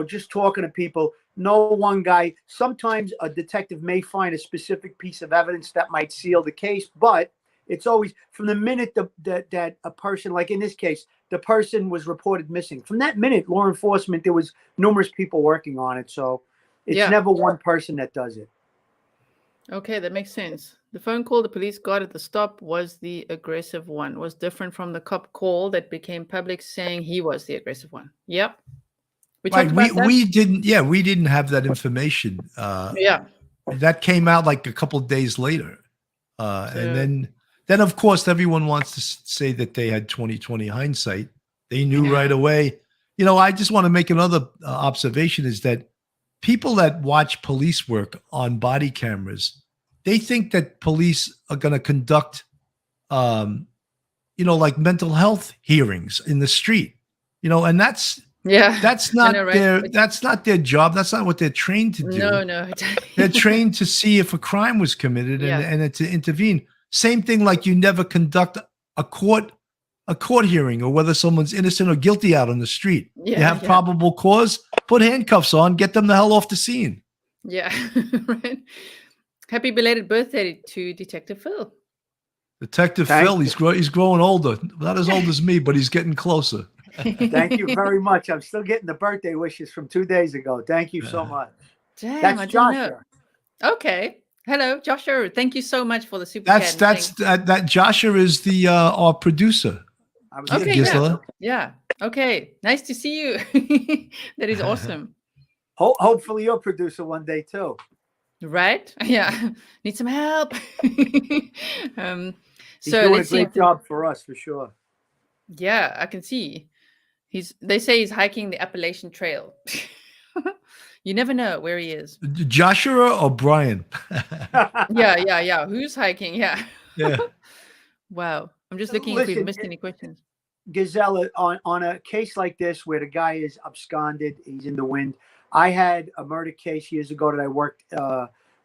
just talking to people. No one guy. Sometimes a detective may find a specific piece of evidence that might seal the case, but it's always from the minute that a person, like in this case, the person was reported missing. From that minute, law enforcement, there was numerous people working on it. So it's never one person that does it. Okay, that makes sense. The phone call the police got at the stop was the aggressive one, was different from the cop call that became public saying he was the aggressive one. Yep. We didn't have that information. That came out like a couple of days later. And then of course everyone wants to say that they had 20/20 hindsight. They knew right away. I just want to make another observation, is that people that watch police work on body cameras, they think that police are going to conduct like mental health hearings in the street, and that's Yeah. That's I not know, right? that's not their job. That's not what they're trained to do. No. They're trained to see if a crime was committed Yeah. and to intervene. Same thing like you never conduct a court hearing or whether someone's innocent or guilty out on the street. Yeah, you have yeah. probable cause, put handcuffs on, get them the hell off the scene. Yeah. Right. Happy belated birthday to Detective Phil. Detective Thank Phil, he's growing older. Not as old as me, but he's getting closer. Thank you very much. I'm still getting the birthday wishes from 2 days ago. Thank you so much. Damn, That's I didn't know. Joshua. Okay. Hello, Joshua. Thank you so much for the super That's chat. that Joshua is the our producer. I was Okay, Gisela. Yeah. Okay. Nice to see you. That is awesome. Hopefully you'll producer one day too. Right? Yeah. Need some help. He's So doing a let's see. great job for us for sure. Yeah, I can see. They say he's hiking the Appalachian Trail. You never know where he is. Joshua or Brian? Yeah. Who's hiking? Yeah. Yeah. Wow. I'm just looking if we've Listen, missed any questions. Gisela, on a case like this where the guy is absconded, he's in the wind. I had a murder case years ago that I worked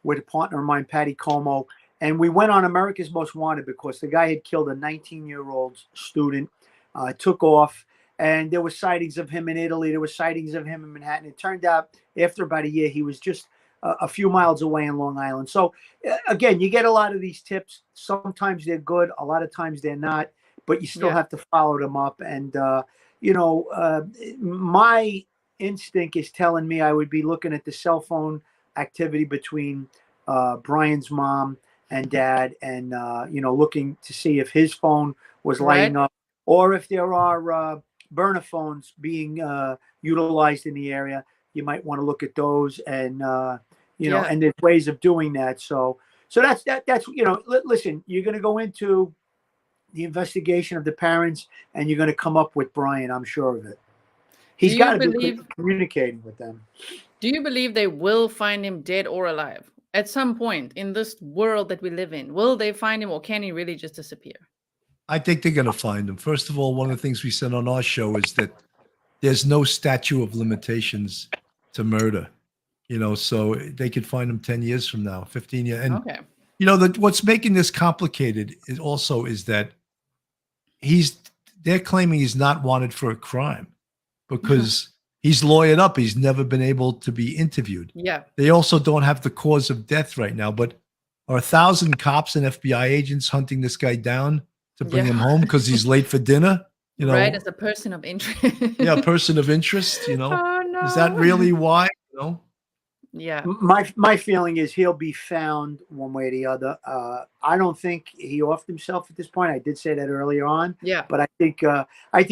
with a partner of mine, Patty Como, and we went on America's Most Wanted because the guy had killed a 19-year-old student, took off, and there were sightings of him in Italy. There were sightings of him in Manhattan. It turned out after about a year, he was just a few miles away in Long Island. So again, you get a lot of these tips. Sometimes they're good. A lot of times they're not, but you still have to follow them up. And, my instinct is telling me I would be looking at the cell phone activity between Brian's mom and dad and, looking to see if his phone was lighting up or if there are burner phones being utilized in the area. You might want to look at those and, and there's ways of doing that. So that's, listen, you're going to go into the investigation of the parents and you're going to come up with Brian. I'm sure of it. He's got to be communicating with them. Do you believe they will find him dead or alive at some point in this world that we live in? Will they find him or can he really just disappear? I think they're going to find him. First of all, one of the things we said on our show is that there's no statute of limitations to murder, so they could find him 10 years from now, 15 years. And, what's making this complicated is that they're claiming he's not wanted for a crime because he's lawyered up. He's never been able to be interviewed. Yeah. They also don't have the cause of death right now, but are 1,000 cops and FBI agents hunting this guy down to bring him home because he's late for dinner? Right, as a person of interest. Yeah, a person of interest, Oh, no. Is that really why? Yeah. My feeling is he'll be found one way or the other. I don't think he offed himself at this point. I did say that earlier on. Yeah. But I think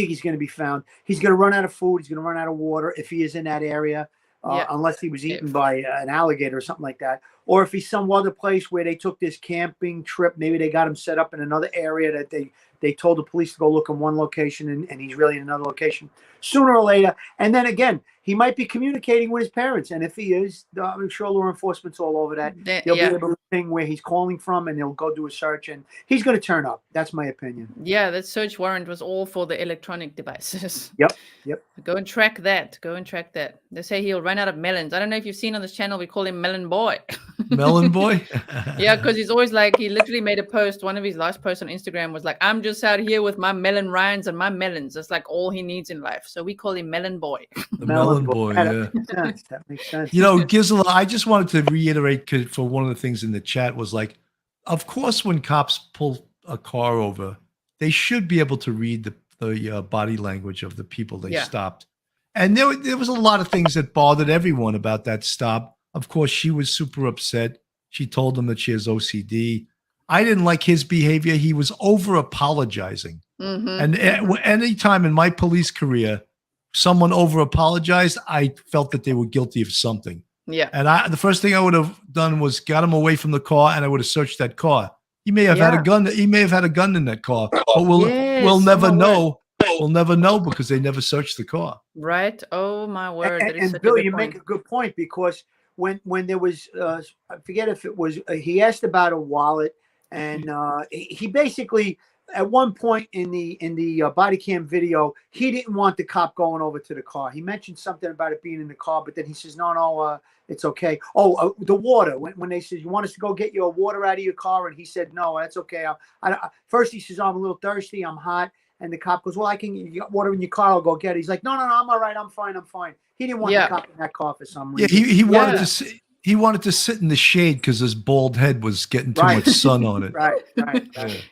he's going to be found. He's going to run out of food. He's going to run out of water if he is in that area, unless he was eaten by an alligator or something like that. Or if he's some other place where they took this camping trip, maybe they got him set up in another area that they told the police to go look in one location and he's really in another location sooner or later. And then again, he might be communicating with his parents. And if he is, I'm sure law enforcement's all over that. They'll be able to ping where he's calling from and they'll go do a search and he's going to turn up. That's my opinion. Yeah, that search warrant was all for the electronic devices. Yep. Go and track that. They say he'll run out of melons. I don't know if you've seen on this channel, we call him Melon Boy. Melon Boy? Yeah, because he's always he literally made a post. One of his last posts on Instagram was like, I'm just out here with my melon rinds and my melons. That's like all he needs in life. So we call him Melon Boy. The Melon Boy, yeah. That makes sense. Gisela, I just wanted to reiterate for one of the things in the chat was of course, when cops pull a car over, they should be able to read the body language of the people they stopped. And there was a lot of things that bothered everyone about that stop. Of course, she was super upset. She told them that she has OCD. I didn't like his behavior. He was over apologizing. And any time in my police career, someone over apologized, I felt that they were guilty of something. Yeah. And the first thing I would have done was got him away from the car and I would have searched that car. He may have had a gun. He may have had a gun in that car, but we'll never know. We'll never know because they never searched the car. Right. Oh my word. And Bill, you make a good point because when there was, I forget if it was, he asked about a wallet and he basically at one point in the body cam video, he didn't want the cop going over to the car. He mentioned something about it being in the car, but then he says, no, it's okay. Oh, the water. When they said, you want us to go get your water out of your car? And he said, no, that's okay. First he says, I'm a little thirsty. I'm hot. And the cop goes, well, you got water in your car. I'll go get it. He's like, no, I'm all right. I'm fine. He didn't want the cop in that car for some reason. Yeah, he wanted to sit in the shade because his bald head was getting too much sun on it. Right.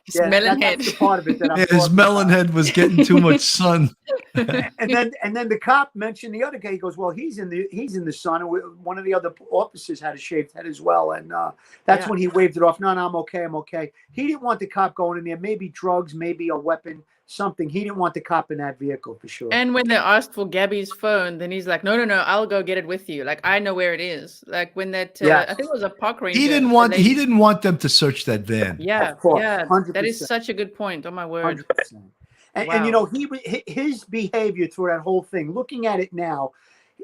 His melon head. That's the part of it that I'm his melon head was getting too much sun. and then the cop mentioned the other guy. He goes, well, he's in the sun. And one of the other officers had a shaved head as well. And that's when he waved it off. No, I'm okay. He didn't want the cop going in there. Maybe drugs, maybe a weapon, something. He didn't want the cop in that vehicle for sure. And when they asked for Gabby's phone, then he's like, no, I'll go get it with you. Like, I know where it is. Like when that, I think it was a park ranger. He didn't want them to search that van. Yeah, of course, yeah. 100%. That is such a good point. Oh my word. 100%. And his behavior through that whole thing, looking at it now,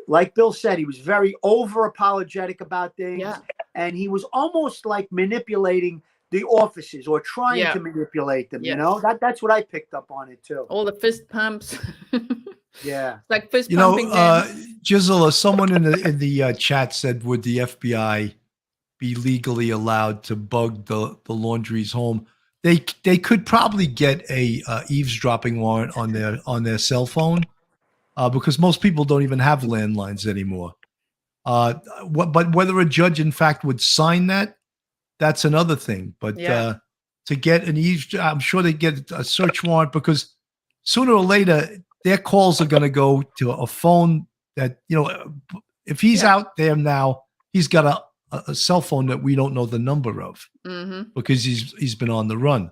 like Bill said, he was very over apologetic about things. Yeah. And he was almost like manipulating the officers or trying to manipulate them. Yes. That's what I picked up on it too. All the fist pumps. Yeah. Like fist pumping. Gisela, someone in the chat said, would the FBI be legally allowed to bug the Laundrie's home? They could probably get a eavesdropping warrant on their cell phone because most people don't even have landlines anymore. But whether a judge in fact would sign that, that's another thing. But to get an I'm sure they get a search warrant because sooner or later their calls are going to go to a phone that, if he's out there now, he's got a cell phone that we don't know the number of because he's been on the run.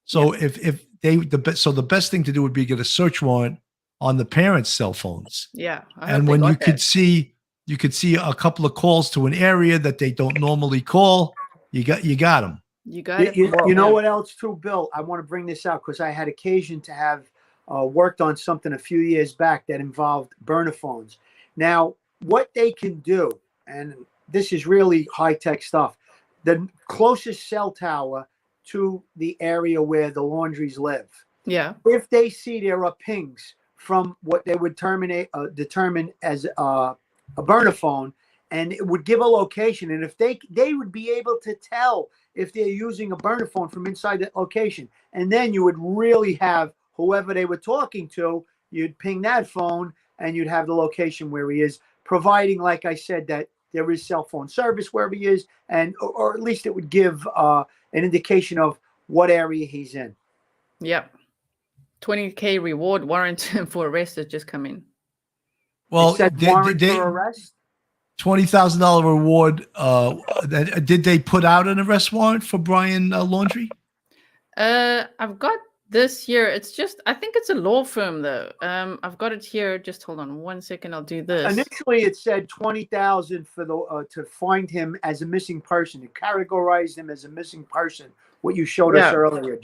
So if the best thing to do would be get a search warrant on the parents' cell phones. Yeah. And when you could see a couple of calls to an area that they don't normally call, you got them. You got it. You know what else too, Bill? I want to bring this out because I had occasion to have worked on something a few years back that involved burner phones. Now, what they can do, and this is really high-tech stuff, the closest cell tower to the area where the Laundries live. Yeah. If they see there are pings from what they would determine as a burner phone, and it would give a location, and if they would be able to tell if they're using a burner phone from inside that location, and then you would really have whoever they were talking to, you'd ping that phone, and you'd have the location where he is, providing, like I said, that there is cell phone service where he is, and or at least it would give an indication of what area he's in. Yep. 20K reward warrant for arrest has just come in. Well, warrant for arrest? $20,000 reward. Did they put out an arrest warrant for Brian Laundrie? I've got this here. It's just, I think it's a law firm though. I've got it here. Just hold on 1 second. I'll do this. Initially, it said $20,000 for the to find him as a missing person, to categorize him as a missing person. What you showed us earlier.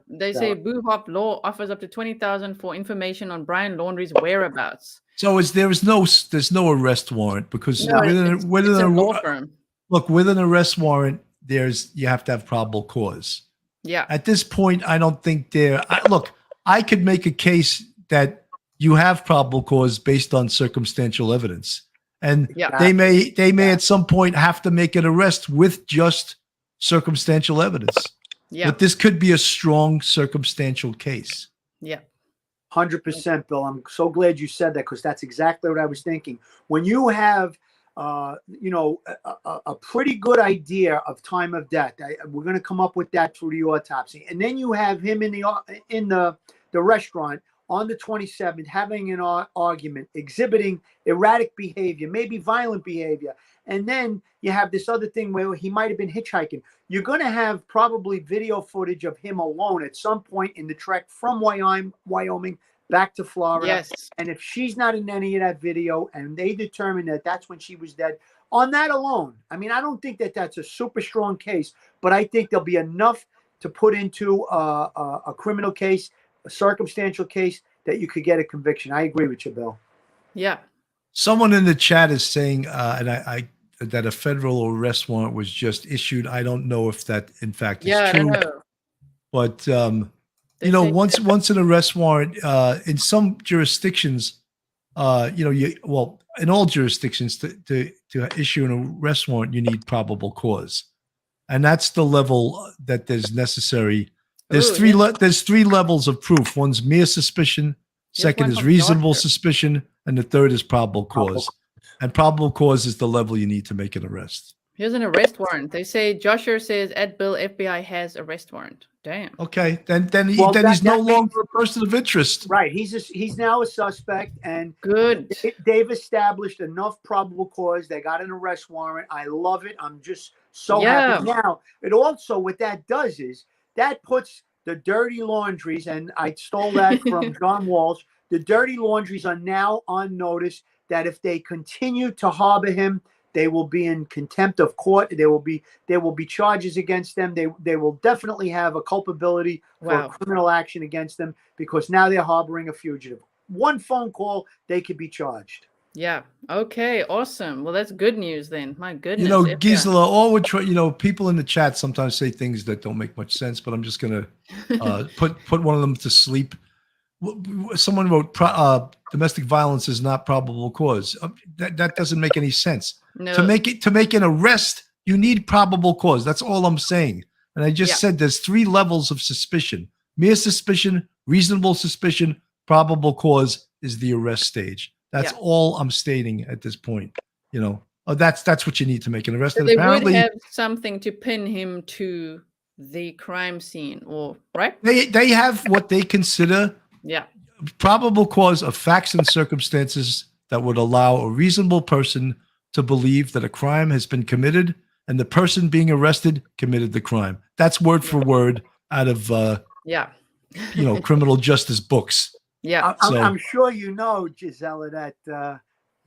They say Boo Hop Law offers up to $20,000 for information on Brian Laundrie's whereabouts. So there's no arrest warrant because it's a law firm. Look, with an arrest warrant, you have to have probable cause. Yeah. At this point, I don't think I could make a case that you have probable cause based on circumstantial evidence, and they may at some point have to make an arrest with just circumstantial evidence. Yeah. But this could be a strong circumstantial case. Yeah. 100%, Bill. I'm so glad you said that because that's exactly what I was thinking. When you have, a pretty good idea of time of death, we're going to come up with that through the autopsy, and then you have him in the restaurant on the 27th having an argument, exhibiting erratic behavior, maybe violent behavior, and then you have this other thing where he might have been hitchhiking. You're going to have probably video footage of him alone at some point in the trek from Wyoming back to Florida. Yes. And if she's not in any of that video and they determine that that's when she was dead, on that alone, I mean, I don't think that that's a super strong case, but I think there'll be enough to put into a criminal case, a circumstantial case, that you could get a conviction. I agree with you, Bill. Yeah. Someone in the chat is saying, that a federal arrest warrant was just issued. I don't know if that, in fact, is true. I don't know. But They You know, say- once an arrest warrant in some jurisdictions, in all jurisdictions to issue an arrest warrant, you need probable cause, and that's the level that is necessary. There's there's three levels of proof. One's mere suspicion, second one is from reasonable Georgia. suspicion, and the third is probable cause. And probable cause is the level you need to make an arrest. Here's an arrest warrant. They say Joshua says at Bill FBI has arrest warrant. Damn. Okay, then Well, he's no that means- longer a person of interest. Right. He's now a suspect, and Good. they've established enough probable cause. They got an arrest warrant. I love it. I'm just so Yeah. happy. Now, it also, what that does is that puts the dirty laundries, and I stole that from John Walsh. The dirty laundries are now on notice that if they continue to harbor him, they will be in contempt of court. There will be charges against them. They will definitely have a culpability for Wow. criminal action against them because now they're harboring a fugitive. One phone call, they could be charged. Yeah. Okay. Awesome. Well, that's good news then. My goodness. You know, FBI. Gisela, all we're trying, people in the chat sometimes say things that don't make much sense, but I'm just going to put one of them to sleep. Someone wrote domestic violence is not probable cause. That doesn't make any sense. No. To make an arrest, you need probable cause. That's all I'm saying. And I just said there's three levels of suspicion: mere suspicion, reasonable suspicion, probable cause is the arrest stage. That's all I'm stating at this point. That's what you need to make an arrest. So And they apparently, would have something to pin him to the crime scene, or right? they have what they consider Yeah. probable cause of facts and circumstances that would allow a reasonable person to believe that a crime has been committed and the person being arrested committed the crime. That's word for word out of Yeah. criminal justice books. Yeah. I'm sure you know, Gisela, that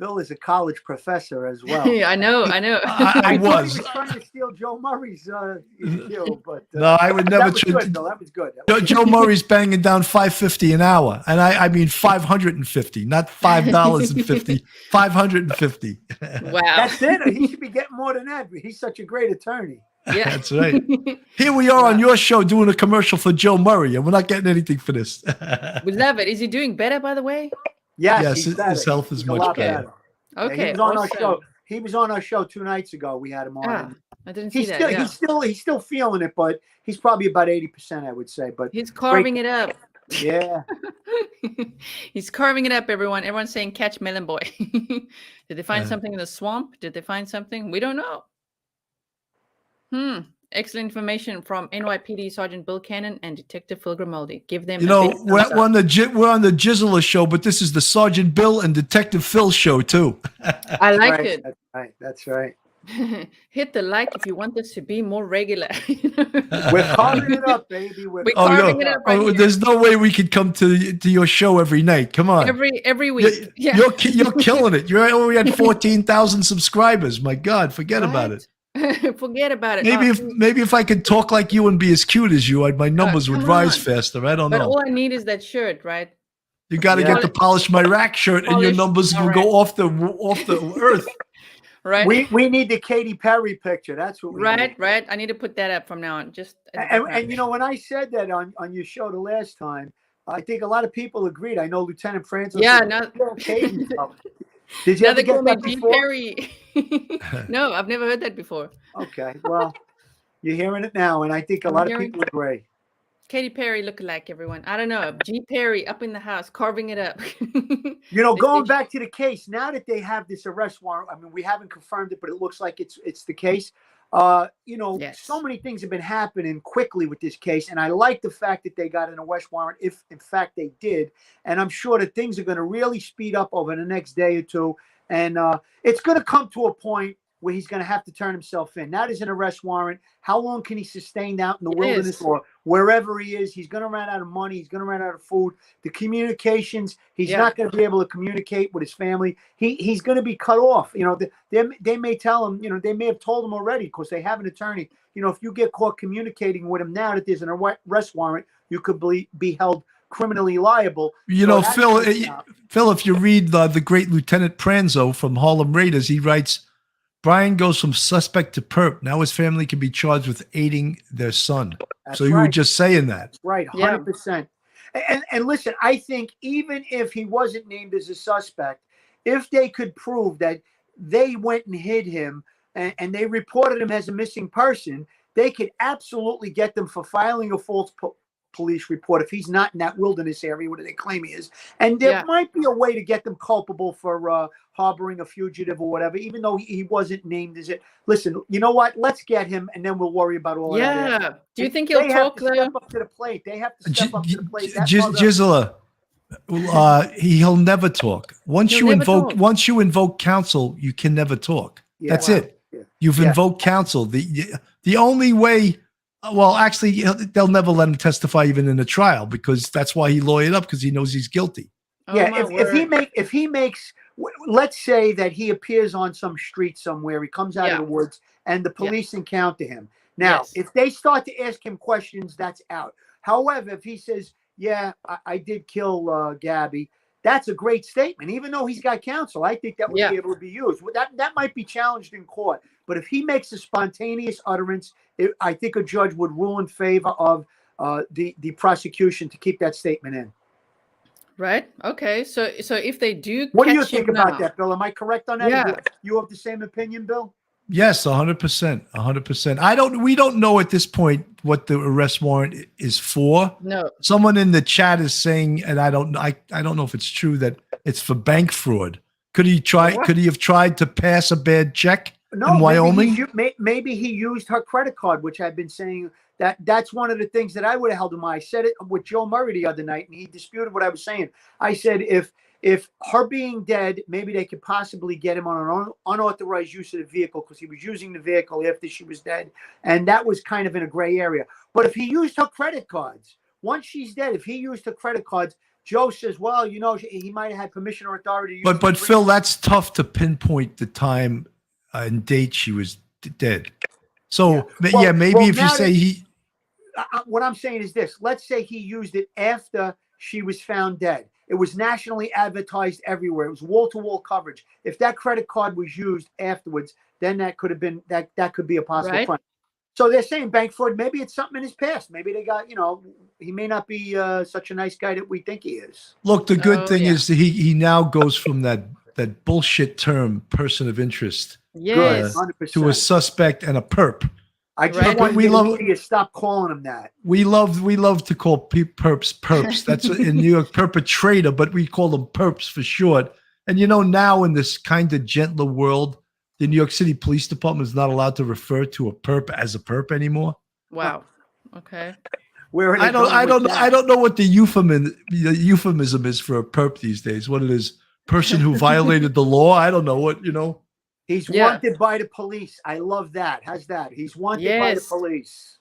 Bill is a college professor as well. I know. I thought he was. was trying to steal Joe Murray's deal, but No, I would never. that was good, Bill. That was good. Joe Murray's banging down $5.50 an hour, and I mean $550, not $5.50, $550. Wow. That's it. He should be getting more than that. He's such a great attorney. Yeah. That's right. Here we are on your show doing a commercial for Joe Murray, and we're not getting anything for this. We love it. Is he doing better, by the way? Yes, his health is He's a much lot better. Okay. he was on our awesome. show. He was on our show 2 nights ago. We had him on. Ah, and I didn't see he's that. still, Yeah. he's still feeling it, but he's probably about 80%, I would say. But He's carving it up. yeah, He's carving it up, everyone. Everyone's saying catch Melon Boy. Did they find Yeah. something in the swamp? Did they find something? We don't know. Excellent information from NYPD Sergeant Bill Cannon and Detective Phil Grimaldi. Give them a big we're thumbs up. on the Gisela show, but this is the Sergeant Bill and Detective Phil show too. I like right, it. That's right. That's right. Hit the like if you want this to be more regular. We're carving it up, baby. We're We're Oh, carving it up right here. there's no way we could come to your show every night. Come on. every week. Yeah. You're killing it. You're already at 14,000 subscribers. My God, forget about it. Forget about it. Maybe if I could talk like you and be as cute as you, my numbers would come rise on. faster. I don't But know. all I need is that shirt, right? You got to Yeah. get the polish my rack shirt, and your Polish numbers my will go off the earth. Right. we need the Katy Perry picture. That's what we need. Right. I need to put that up from now on. Just And when I said that on your show the last time, I think a lot of people agreed. I know Lieutenant Francis. Yeah, said, no- "Yeah, Katy." Did you now ever they call get me that G before? Perry. No, I've never heard that before. Okay, well, you're hearing it now, and I think a I'm lot of hearing- people agree. Katy Perry lookalike, everyone. I don't know. G Perry up in the house, carving it up. You know, They going say- back to the case, now that they have this arrest warrant, I mean, we haven't confirmed it, but it looks like it's the case. Yes. So many things have been happening quickly with this case, and I like the fact that they got an arrest warrant, if in fact they did. And I'm sure that things are going to really speed up over the next day or two, and it's going to come to a point where he's going to have to turn himself in. Now there's an arrest warrant. How long can he sustain out in the wilderness is. or wherever he is? He's going to run out of money. He's going to run out of food. The communications, he's Yeah. not going to be able to communicate with his family. He's going to be cut off. You know, they may tell him, you know, they may have told him already because they have an attorney. You know, if you get caught communicating with him now that there's an arrest warrant, you could be held criminally liable. You So know, that's- Phil, if you read the great Lieutenant Pranzo from Harlem Raiders, he writes, Brian goes from suspect to perp. Now his family can be charged with aiding their son. That's So you right. were just saying that. Right, 100%. And listen, I think even if he wasn't named as a suspect, if they could prove that they went and hid him and they reported him as a missing person, they could absolutely get them for filing a false police report if he's not in that wilderness area where they claim he is. And there might be a way to get them culpable for harboring a fugitive or whatever, even though he wasn't named as it. Listen, you know what? Let's get him, and then we'll worry about all that. Yeah. Do you think he'll talk though? Step up to the plate. They have to step up to the plate. Gisela, he'll never talk. Once you invoke counsel, you can never talk. That's it. Yeah. You've invoked counsel. The only way. Well, actually, they'll never let him testify even in a trial because that's why he lawyered up, because he knows he's guilty. If he makes, let's say that he appears on some street somewhere, he comes out of the woods, and the police encounter him. Now, if they start to ask him questions, that's out. However, if he says, "Yeah, I did kill Gabby," that's a great statement. Even though he's got counsel, I think that would be able to be used. That might be challenged in court. But if he makes a spontaneous utterance, I think a judge would rule in favor of the prosecution to keep that statement in. Right. Okay. So if they do, what do you think about that, Bill? Am I correct on that? Yeah. You have the same opinion, Bill? Yes, 100%. 100%. We don't know at this point what the arrest warrant is for. No. Someone in the chat is saying, and I don't know if it's true, that it's for bank fraud. Could he have tried to pass a bad check in Wyoming? Maybe he used her credit card, which I've been saying that's one of the things that I would have held him. I said it with Joe Murray the other night, and he disputed what I was saying. I said if her being dead, maybe they could possibly get him on an unauthorized use of the vehicle because he was using the vehicle after she was dead. And that was kind of in a gray area. But if he used her credit cards, once she's dead, if he used her credit cards, Joe says, well, he might have had permission or authority to use But Phil, that's tough to pinpoint the time and date she was dead. So, maybe if you say he... What I'm saying is this. Let's say he used it after she was found dead. It was nationally advertised everywhere. It was wall-to-wall coverage. If that credit card was used afterwards, then that could have been that could be a possible crime. So they're saying bank fraud. Maybe it's something in his past. Maybe they got, he may not be such a nice guy that we think he is. Look, the good thing is that he now goes from that bullshit term, person of interest, to a suspect and a perp. I just want you to stop calling him that. We love to call perps. That's in New York, perpetrator, but we call them perps for short. And now in this kind of gentler world, the New York City Police Department is not allowed to refer to a perp as a perp anymore. Wow. Okay. I don't know what the euphemism is for a perp these days. What it is, person who violated the law. I don't know what He's wanted by the police. I love that. How's that? He's wanted by the police.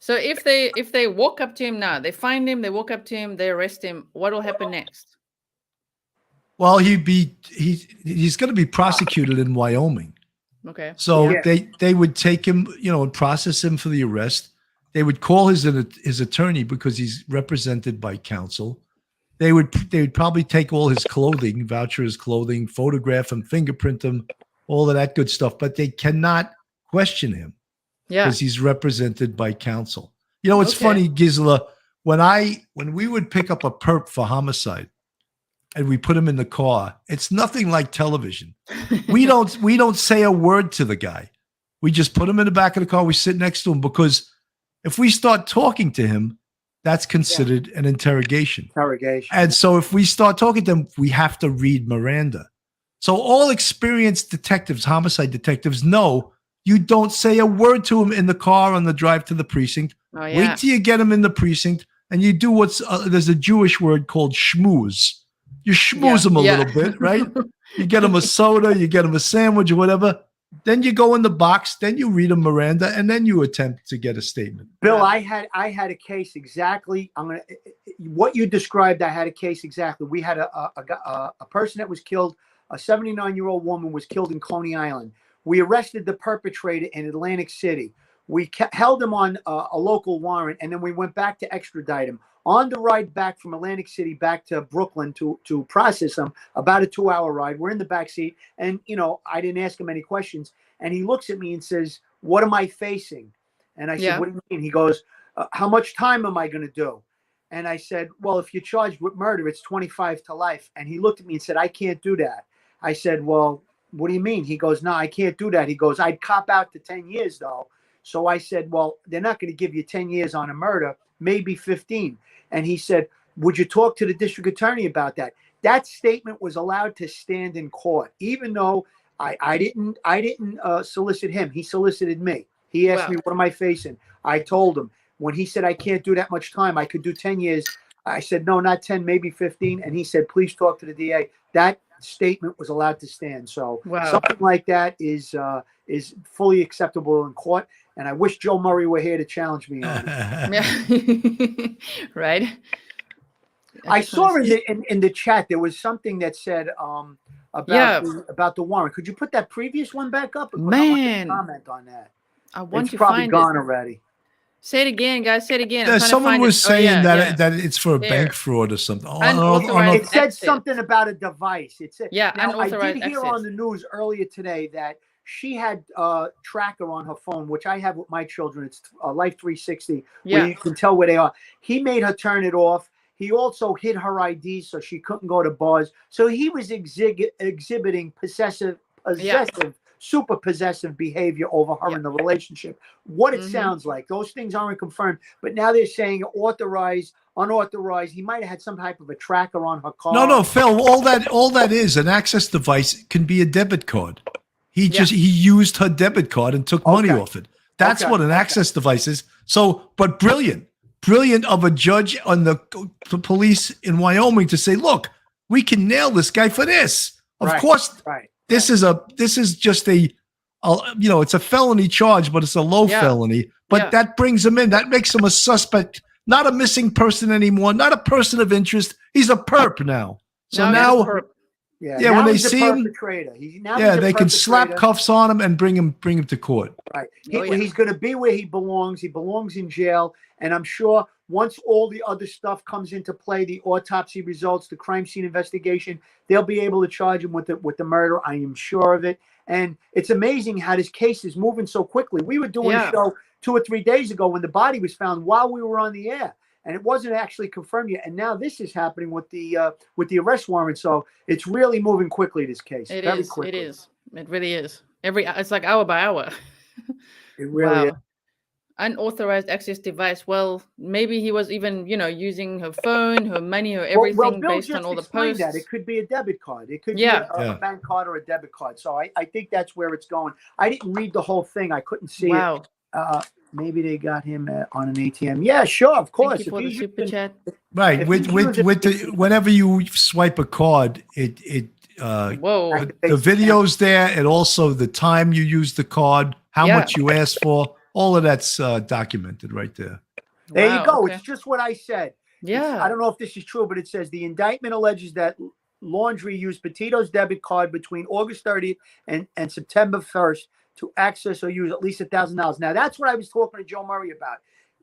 So if they walk up to him now, they find him, they walk up to him, they arrest him, what will happen next? Well, he's going to be prosecuted in Wyoming. Okay. So they would take him, and process him for the arrest. They would call his attorney because he's represented by counsel. They would probably take all his clothing, voucher his clothing, photograph him, fingerprint him, all of that good stuff. But they cannot question him because he's represented by counsel. It's funny, Gisela, when we would pick up a perp for homicide and we put him in the car, it's nothing like television. We don't say a word to the guy. We just put him in the back of the car. We sit next to him because if we start talking to him, that's considered an interrogation. And so if we start talking to them, we have to read Miranda. So all experienced detectives, homicide detectives, know you don't say a word to him in the car on the drive to the precinct. Oh, yeah. Wait till you get him in the precinct and you do there's a Jewish word called schmooze. You schmooze him a little bit, right? You get him a soda, you get him a sandwich or whatever. Then you go in the box, then you read a Miranda, and then you attempt to get a statement. Bill, I had a case exactly. What you described. I had a case exactly. We had a person that was killed. A 79-year-old woman was killed in Coney Island. We arrested the perpetrator in Atlantic City. We held him on a local warrant, and then we went back to extradite him. On the ride back from Atlantic City back to Brooklyn to process him, about a 2-hour ride. We're in the back seat, and I didn't ask him any questions. And he looks at me and says, "What am I facing?" And I said, "What do you mean?" He goes, "How much time am I going to do?" And I said, "Well, if you're charged with murder, it's 25 to life." And he looked at me and said, "I can't do that." I said, "Well, what do you mean?" He goes, "No, I can't do that." He goes, "I'd cop out to 10 years though." So I said, "Well, they're not going to give you 10 years on a murder, maybe 15. And he said, "Would you talk to the district attorney about that?" That statement was allowed to stand in court, even though I didn't solicit him. He solicited me. He asked me, "What am I facing?" I told him. When he said, "I can't do that much time, I could do 10 years." I said, "No, not 10, maybe 15. And he said, "Please talk to the DA." That statement was allowed to stand. So something like that is fully acceptable in court. And I wish Joe Murray were here to challenge me on it. Right. I saw in the chat there was something that said about the warrant. Could you put that previous one back up? Man, I want to comment on that. I want it's to probably find gone it already. Say it again, guys. Say it again. Someone was saying that it's for a bank fraud or something. It said something about a device. It said, unauthorized I did hear on the news earlier today that she had a tracker on her phone, which I have with my children. It's Life 360, where you can tell where they are. He made her turn it off. He also hid her ID so she couldn't go to bars. So he was exhibiting possessive, super possessive behavior over her in the relationship. What it sounds like. Those things aren't confirmed. But now they're saying authorized, unauthorized. He might have had some type of a tracker on her car. No, Phil. All that is an access device can be a debit card. He used her debit card and took money off it. That's what an access device is. So, but brilliant of a judge on the police in Wyoming to say, look, we can nail this guy for this. Of course, this is just it's a felony charge, but it's a low felony. But that brings him in. That makes him a suspect, not a missing person anymore, not a person of interest. He's a perp now. So now when they see him, they can slap cuffs on him and bring him to court. Right. He's going to be where he belongs. He belongs in jail. And I'm sure once all the other stuff comes into play, the autopsy results, the crime scene investigation, they'll be able to charge him with the murder. I am sure of it. And it's amazing how this case is moving so quickly. We were doing a show 2 or 3 days ago when the body was found while we were on the air. And it wasn't actually confirmed yet. And now this is happening with the arrest warrant. So it's really moving quickly, this case. Very quickly. It is. It really is. It's like hour by hour. It really is. Unauthorized access device. Well, maybe he was even, using her phone, her money, her everything based on all the posts. That. It could be a debit card. It could be a bank card or a debit card. So I think that's where it's going. I didn't read the whole thing. I couldn't see it. Maybe they got him on an ATM. Yeah, sure, of course. Thank you for the super chat. Right. Whenever you swipe a card, the video's there, and also the time you use the card, how much you asked for. All of that's documented right there. There you go. Okay. It's just what I said. Yeah. I don't know if this is true, but it says the indictment alleges that Laundrie used Petito's debit card between August 30th and September 1st to access or use at least $1,000. Now, that's what I was talking to Joe Murray about.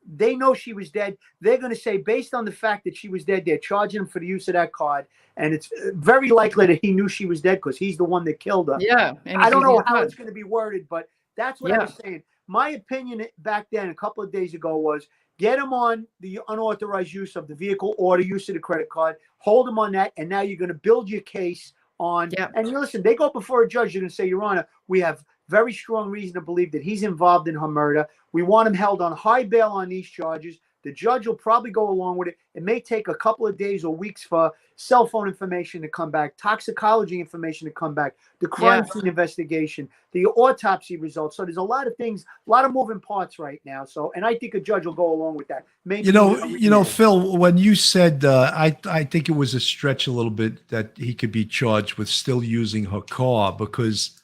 They know she was dead. They're going to say, based on the fact that she was dead, they're charging him for the use of that card. And it's very likely that he knew she was dead because he's the one that killed her. Yeah. I don't know how it's going to be worded, but that's what I was saying. My opinion back then, a couple of days ago, was get him on the unauthorized use of the vehicle or the use of the credit card. Hold him on that. And now you're going to build your case on. And listen, they go before a judge. You're going to say, Your Honor, we have very strong reason to believe that he's involved in her murder. We want him held on high bail on these charges. The judge will probably go along with it. It may take a couple of days or weeks for cell phone information to come back, toxicology information to come back, the crime scene investigation, the autopsy results. So there's a lot of things, a lot of moving parts right now. So, and I think a judge will go along with that. Maybe Phil, when you said, I think it was a stretch a little bit that he could be charged with still using her car because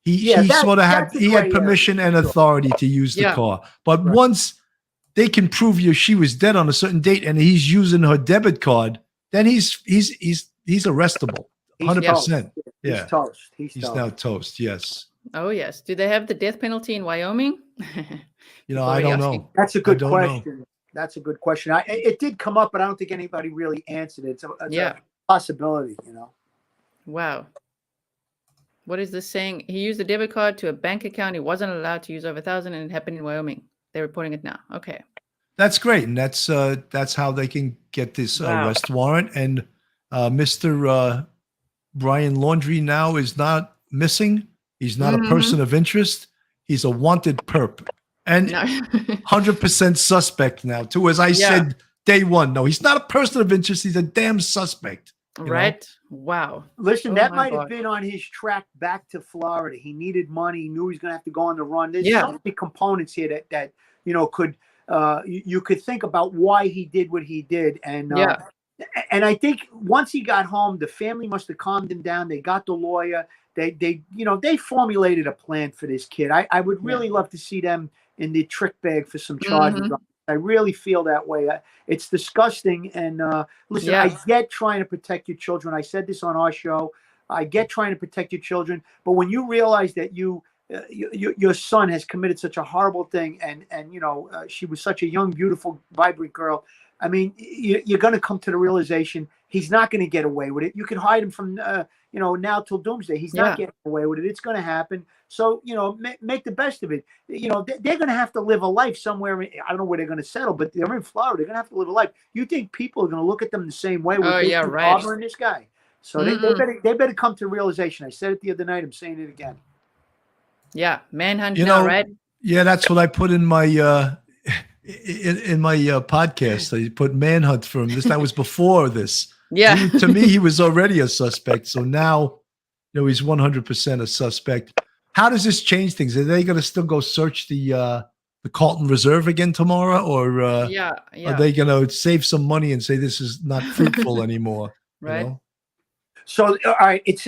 he had permission and authority to use the car. But once they can prove she was dead on a certain date and he's using her debit card, then he's arrestable. 100%. He's toast. He's now toast. Yes. Oh yes. Do they have the death penalty in Wyoming? I don't know. That's a good question. That's a good question. It did come up, but I don't think anybody really answered it. It's a possibility, you know. Wow. What is this saying? He used a debit card to a bank account he wasn't allowed to use over 1,000, and it happened in Wyoming. They're reporting it now. Okay. That's great, and that's how they can get this arrest warrant. And Mr. Brian Laundrie now is not missing. He's not a person of interest. He's a wanted perp. And 100% suspect now, too. As I said day one, no, he's not a person of interest. He's a damn suspect. Right? Wow. Listen, that might have been on his track back to Florida. He needed money. He knew he was going to have to go on the run. There's so many components here that you know, could you could think about why he did what he did. And and I think once he got home, the family must have calmed him down. They got the lawyer. They you know, they formulated a plan for this kid. I would really love to see them in the trick bag for some charges. I really feel that way. It's disgusting. And listen, I get trying to protect your children. I said this on our show. I get trying to protect your children. But when you realize that your son has committed such a horrible thing, and you know, she was such a young, beautiful, vibrant girl. I mean, you're going to come to the realization he's not going to get away with it. You can hide him from, you know, now till doomsday. He's not getting away with it. It's going to happen. So, you know, make the best of it. You know, they're going to have to live a life somewhere. I don't know where they're going to settle, but they're in Florida. They're going to have to live a life. You think people are going to look at them the same way? Harboring this guy. So they better come to realization. I said it the other night. I'm saying it again. Yeah, manhunt. You know, right? Yeah, that's what I put in my in my podcast. I put manhunt for him. That was before this. Yeah. To me, he was already a suspect. So now, you know, he's 100% a suspect. How does this change things? Are they going to still go search the Carlton Reserve again tomorrow, or are they going to save some money and say this is not fruitful anymore? Right. You know? So, all right, it's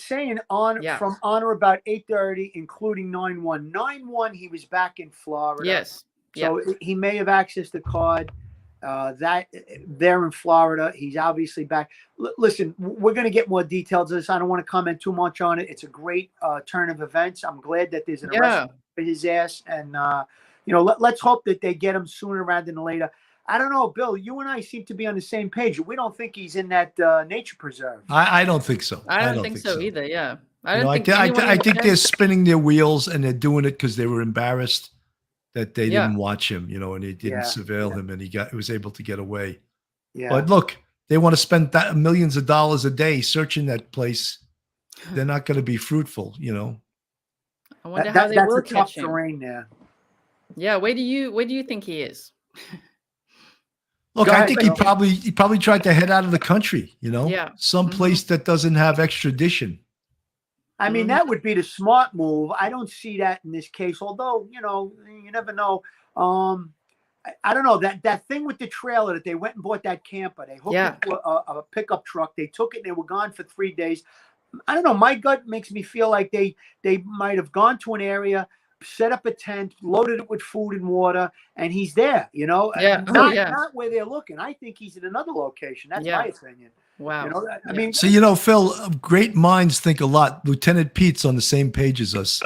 saying from on or about 8:30, including 9/1. 9/1, he was back in Florida. Yes. So he may have accessed the card. That they're in Florida. He's obviously back. Listen, we're going to get more details of this. I don't want to comment too much on it. It's a great turn of events. I'm glad that there's an arrest for his ass, and you know, let's hope that they get him sooner rather than later. I don't know, Bill. You and I seem to be on the same page. We don't think he's in that nature preserve. I don't think so. I don't think so either. Yeah, I think they're spinning their wheels, and they're doing it because they were embarrassed that they didn't watch him, you know, and they didn't surveil him, and he was able to get away. Yeah. But look, they want to spend millions of dollars a day searching that place. They're not going to be fruitful, you know. I wonder how they will catch him. Terrain there. Yeah, where do you think he is? Look, I think he probably tried to head out of the country, you know, some place that doesn't have extradition. I mean, that would be the smart move. I don't see that in this case, although, you know, you never know. I don't know, that thing with the trailer that they went and bought that camper. They hooked it to a pickup truck. They took it and they were gone for 3 days. I don't know. My gut makes me feel like they might have gone to an area, set up a tent, loaded it with food and water, and he's there, you know, not where they're looking. I think he's in another location. That's my opinion. Wow. You know, I mean, so, you know, Phil, great minds think a lot. Lieutenant Pete's on the same page as us.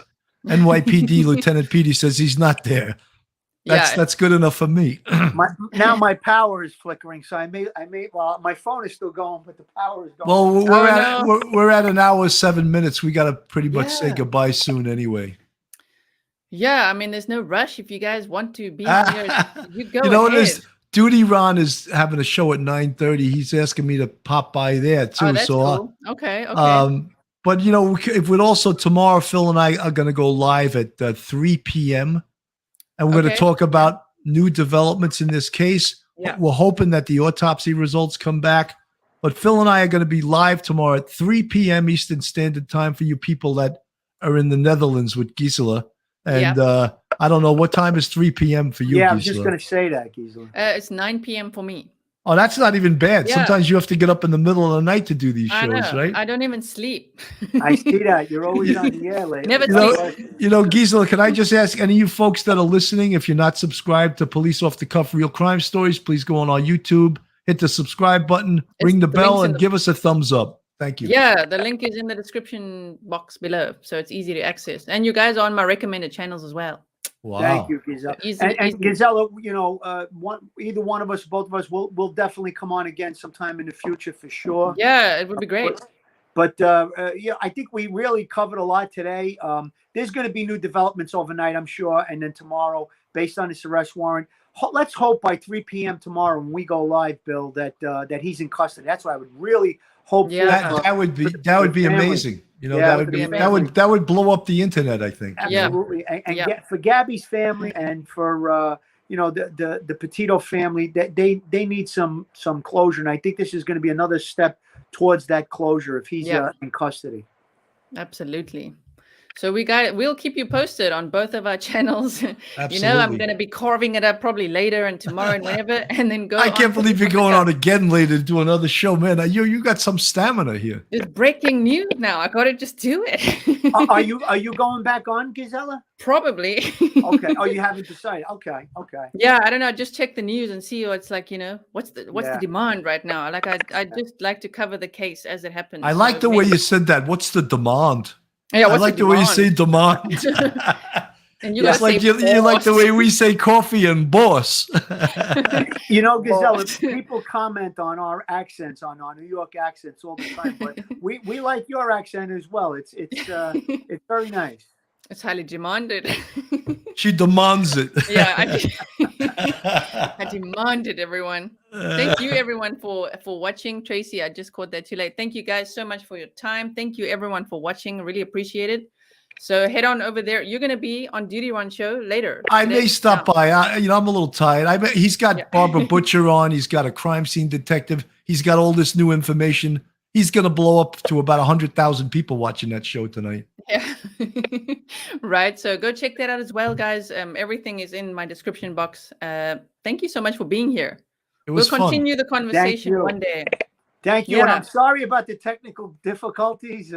NYPD Lieutenant Pete says he's not there. That's good enough for me. Now my power is flickering, so I may. Well, my phone is still going, but the power is going. Well, we're at an hour 7 minutes. We got to pretty much say goodbye soon, anyway. Yeah, I mean, there's no rush. If you guys want to be here, you go. You know, ahead. Duty Ron is having a show at 9:30. He's asking me to pop by there too. Oh, that's cool. Okay. But you know, if we'd also tomorrow, Phil and I are going to go live at 3 p.m. and we're going to talk about new developments in this case. Yeah. We're hoping that the autopsy results come back. But Phil and I are going to be live tomorrow at 3 p.m. Eastern Standard Time for you people that are in the Netherlands with Gisela. And I don't know, what time is 3 p.m. for you, Yeah, Gisela? I was just going to say that, Gisela. It's 9 p.m. for me. Oh, that's not even bad. Yeah. Sometimes you have to get up in the middle of the night to do these shows, right? I don't even sleep. I see that. You're always on the air lately. Never sleep. You know, Gisela, can I just ask any of you folks that are listening, if you're not subscribed to Police Off the Cuff Real Crime Stories, please go on our YouTube, hit the subscribe button, ring the bell, and give us a thumbs up. Thank you. Yeah, the link is in the description box below, so it's easy to access. And you guys are on my recommended channels as well. Wow. Thank you, Gisela. Easy, And easy. Gisela, either one of us, both of us, will definitely come on again sometime in the future for sure. Yeah, it would be great. But yeah, I think we really covered a lot today. There's going to be new developments overnight, I'm sure, and then tomorrow, based on this arrest warrant. Let's hope by 3 p.m. tomorrow when we go live, Bill, that he's in custody. That's what I would really hope. Yeah. for. That would be family. amazing. You know, Yeah, that with would the be family. that would blow up the internet, I think. Yeah. Absolutely, and Yeah. for Gabby's family and for the Petito family, that they need some closure, and I think this is going to be another step towards that closure if he's in custody. Absolutely. So we'll keep you posted on both of our channels. You know, I'm Absolutely. going to be carving it up probably later and tomorrow and whenever, and then go. I can't believe you're going on again later to do another show, man. You got some stamina here. It's breaking news now. I got to just do it. Are you going back on, Gisela? Probably. Okay. Oh, you haven't decided. Okay. Yeah, I don't know. Just check the news and see what's like. You know, what's the Yeah. demand right now? Like I just like to cover the case as it happens. I like So the way maybe- you said that. What's the demand? Yeah, I what's like the way you say demand. And you Just gotta like say you like the boss. way we say coffee and boss. You know, Gisela, Boss. people comment on our accents, on our New York accents all the time, but we like your accent as well. It's very nice. It's highly demanded. She demands it. Yeah, I demand it, everyone. Thank you, everyone, for watching. Tracy, I just caught that too late. Thank you guys so much for your time. Thank you, everyone, for watching. Really appreciate it. So head on over there. You're going to be on Duty Run show later. I today. may stop Now. by. I'm a little tired. He's got Barbara Butcher on. He's got a crime scene detective. He's got all this new information. He's going to blow up to about 100,000 people watching that show tonight. Yeah. Right. So go check that out as well, guys. Everything is in my description box. Thank you so much for being here. It We'll was fun. continue the conversation you. one day. Thank you. And Yeah. I'm sorry about the technical difficulties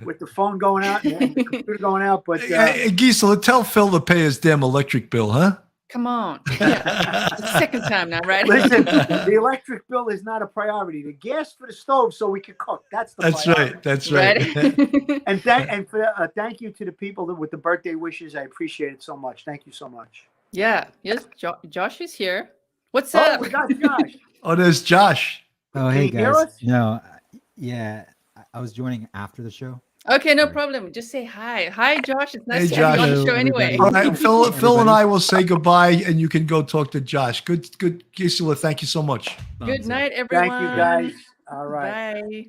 with the phone going out and the computer going out, but Hey, Gisela, tell Phil to pay his damn electric bill, huh? Come on. Yeah. It's the second time now, right? listen, the electric bill is not a priority. The gas for the stove so we can cook. That's the That's priority. right. That's right. And thank you to the people with the birthday wishes. I appreciate it so much. Thank you so much. Yeah. Yes. Josh is here. What's Oh, up? we got Josh. Oh, there's Josh. Oh, hey Can you hear guys. us? No, yeah, I was joining after the show. Okay, no problem. Just say hi. Hi, Josh. It's nice Hey, to have you on the Josh. show Hello, anyway. All everybody. right, Phil and I will say goodbye, and you can go talk to Josh. Good, Gisela. Thank you so much. Good night, Thank everyone. you, guys. All right. Bye.